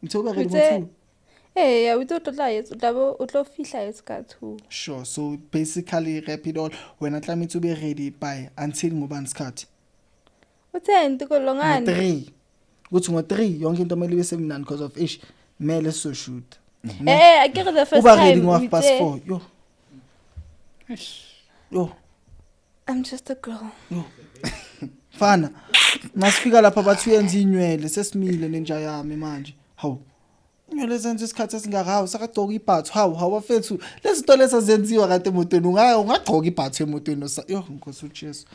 Ngithe ube ready ngo2. Yeah, we thought utlo fihla isikhathi. Sure. So basically wrap it all when I tell me to be ready by until ngobani isikhathi. Uthe ndikolongani. 3. Kuthi ngo3 yonke into kumele ibe semnandi because of ish mele so shoot. I get the first Uba ready time. ngo 4:30. Yo. I'm just a girl. Yo. Fana. Masifika lapha bathi uyenza inywele sesimile nenja yami manje. Hawu. Inywele zenza isikhathi esingakahawu sakagcoka ibhathu. Hawu wafethu. Lezi zinto lezi azenziwa kade emotweni ungagcoka ibhathu emotweni yo Nkosi uJesu.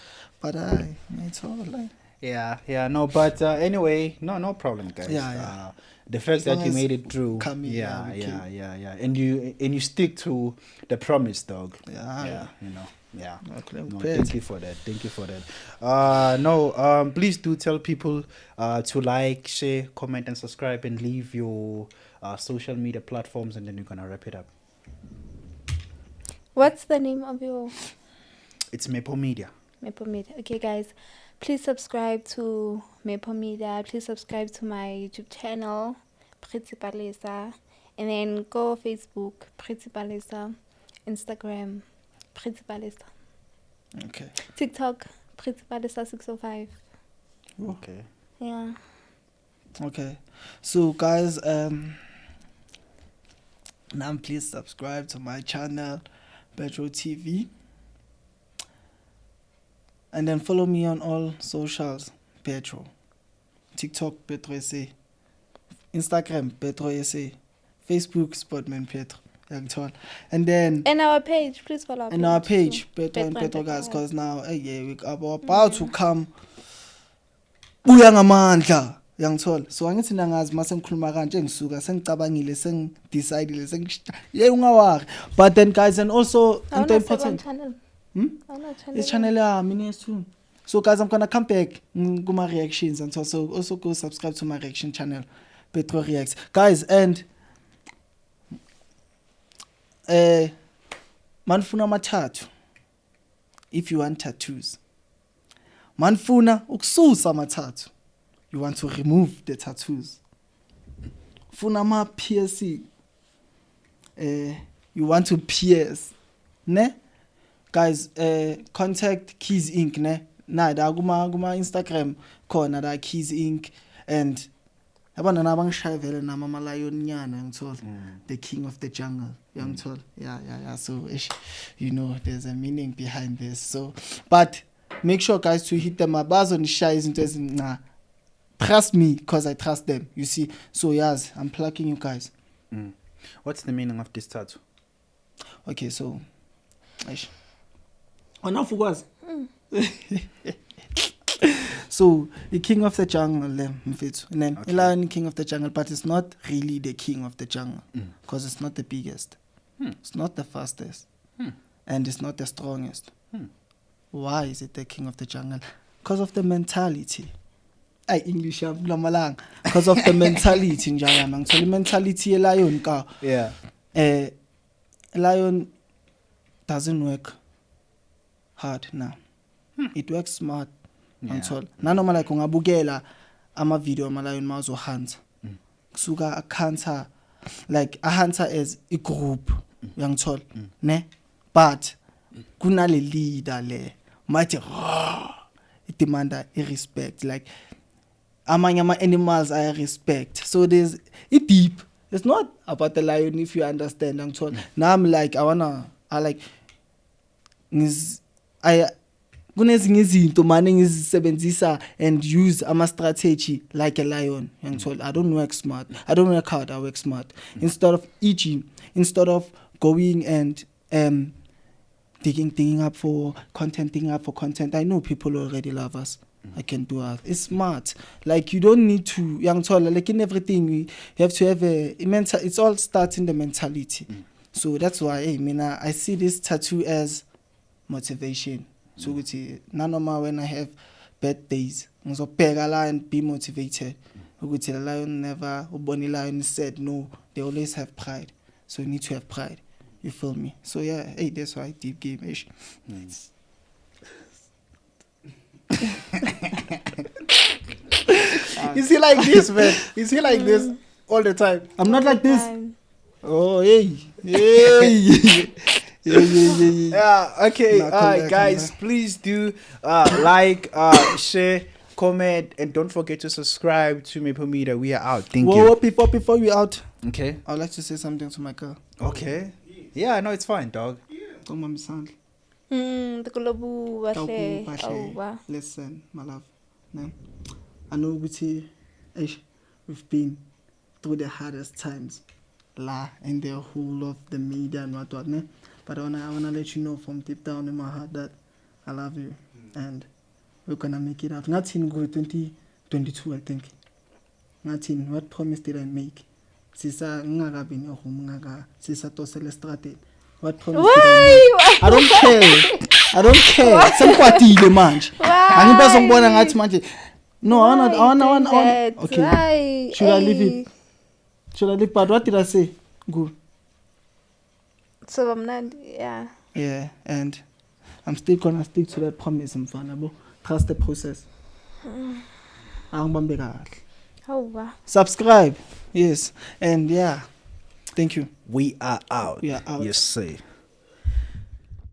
But ngiyithola. Yeah, no, but anyway, no problem, guys. Yeah. The fact that you made it through. Yeah. And you stick to the promise, dog. Yeah. You know. Yeah. Okay, No, thank you for that. Please do tell people to like, share, comment, and subscribe, and leave your social media platforms, and then you're gonna wrap it up. What's the name of your? It's Maple Media. Maple Media. Okay, guys, please subscribe to Maple Media. Please subscribe to my YouTube channel, Pretty Palisa, and then go Facebook, Pretty Palisa, Instagram, Pretty Palisa. Okay. TikTok, Pretty Palisa 605. Okay. Yeah. Okay. So guys, now please subscribe to my channel, Petro TV. And then follow me on all socials, Petro. TikTok, Petro SA. Instagram, Petro SA. Facebook, Sportman Petro. And then And our page, please follow our page, Petro and Petro guys, because now we are about to come. Buya ngamandla yangithola. So angithi nangazi mase ngikhuluma kanje ngisuka sengicabangile sengidecide ungawari. But then guys, and also into important channel. This channel yami soon. So guys, I'm gonna come back my reactions and so also go subscribe to my reaction channel, Petro Reacts. Guys, and manfuna matatu if you want tattoos. Manfuna ukususa matatu. You want to remove the tattoos. Funa ma piercing. You want to pierce. Ne? Guys, contact Keys Inc. Ne? Na da kuma Instagram khona da Keys Inc. And abana nabangishaya vele nama lion nyana ngithola the king of the jungle ngithola. Yeah. So you know there's a meaning behind this. So but make sure guys to hit them up. Bazonishaya izinto ezincane. Trust me because I trust them. You see. So yes, I'm plugging you guys. What's the meaning of this tattoo? Okay, so Onafukwazi. So the king of the jungle, mfethu. And then lion king of the jungle, but it's not really the king of the jungle because it's not the biggest, it's not the fastest, and it's not the strongest. Why is it the king of the jungle? Because of the mentality. English lamalanga. Because of the mentality njaya. So the mentality ye lion ka. Yeah. Lion doesn't work hard now. It works smart. Ngithola. Nanoma like ungabukela ama video ama lion mazo hunter. Kusuka a hunter like a hunter as a group. Uyangithola. Ne? But kunale leader le. Mighty it demanda respect. Like amanye animals I respect. So there's it deep. It's not about the lion if you understand. Now I'm like kunezinye izinto manje ngizisebenzisa and use ama strategy like a lion. I don't work smart. I don't work hard, I work smart. Instead of going and digging up for content. I know people already love us. I can do it. It's smart. Like you don't need to like in everything you have to have a mental. It's all starts in the mentality. So that's why I see this tattoo as motivation. So nanoma when I have bad days, ngizobheka and be motivated. The lion never, Bonnie lion said no. They always have pride. So you need to have pride. You feel me? So yeah, that's why deep game-ish. Is he like this, man? Is he like this all the time? I'm not like this. Oh, hey. Yeah, okay. Nah, Alright, guys, please do like, share, comment, and don't forget to subscribe to Maple Media. We are out. Thank you. Before we out, Okay. I'd like to say something to my girl. Okay. Yeah, no, it's fine, dog. Listen, my love. No. I know we've been through the hardest times in the whole of the media and what ne? But I wanna let you know from deep down in my heart that I love you and we're gonna make it out. Not in 2022, I think. Not in what promise did I make? Sisa ngakabi ne home ngaka sisa tosele strategy. What promise did I make? I don't care. Semkwatile manje. Angibazo ngibona ngathi manje. No, I wanna. Okay. Should I leave it? But what did I say? Good. So I'm not, yeah. Yeah, and I'm still gonna stick to that promise, mfana. Trust the process. Subscribe. Yes. And yeah. Thank you. We are out. We are out. Yes, sir.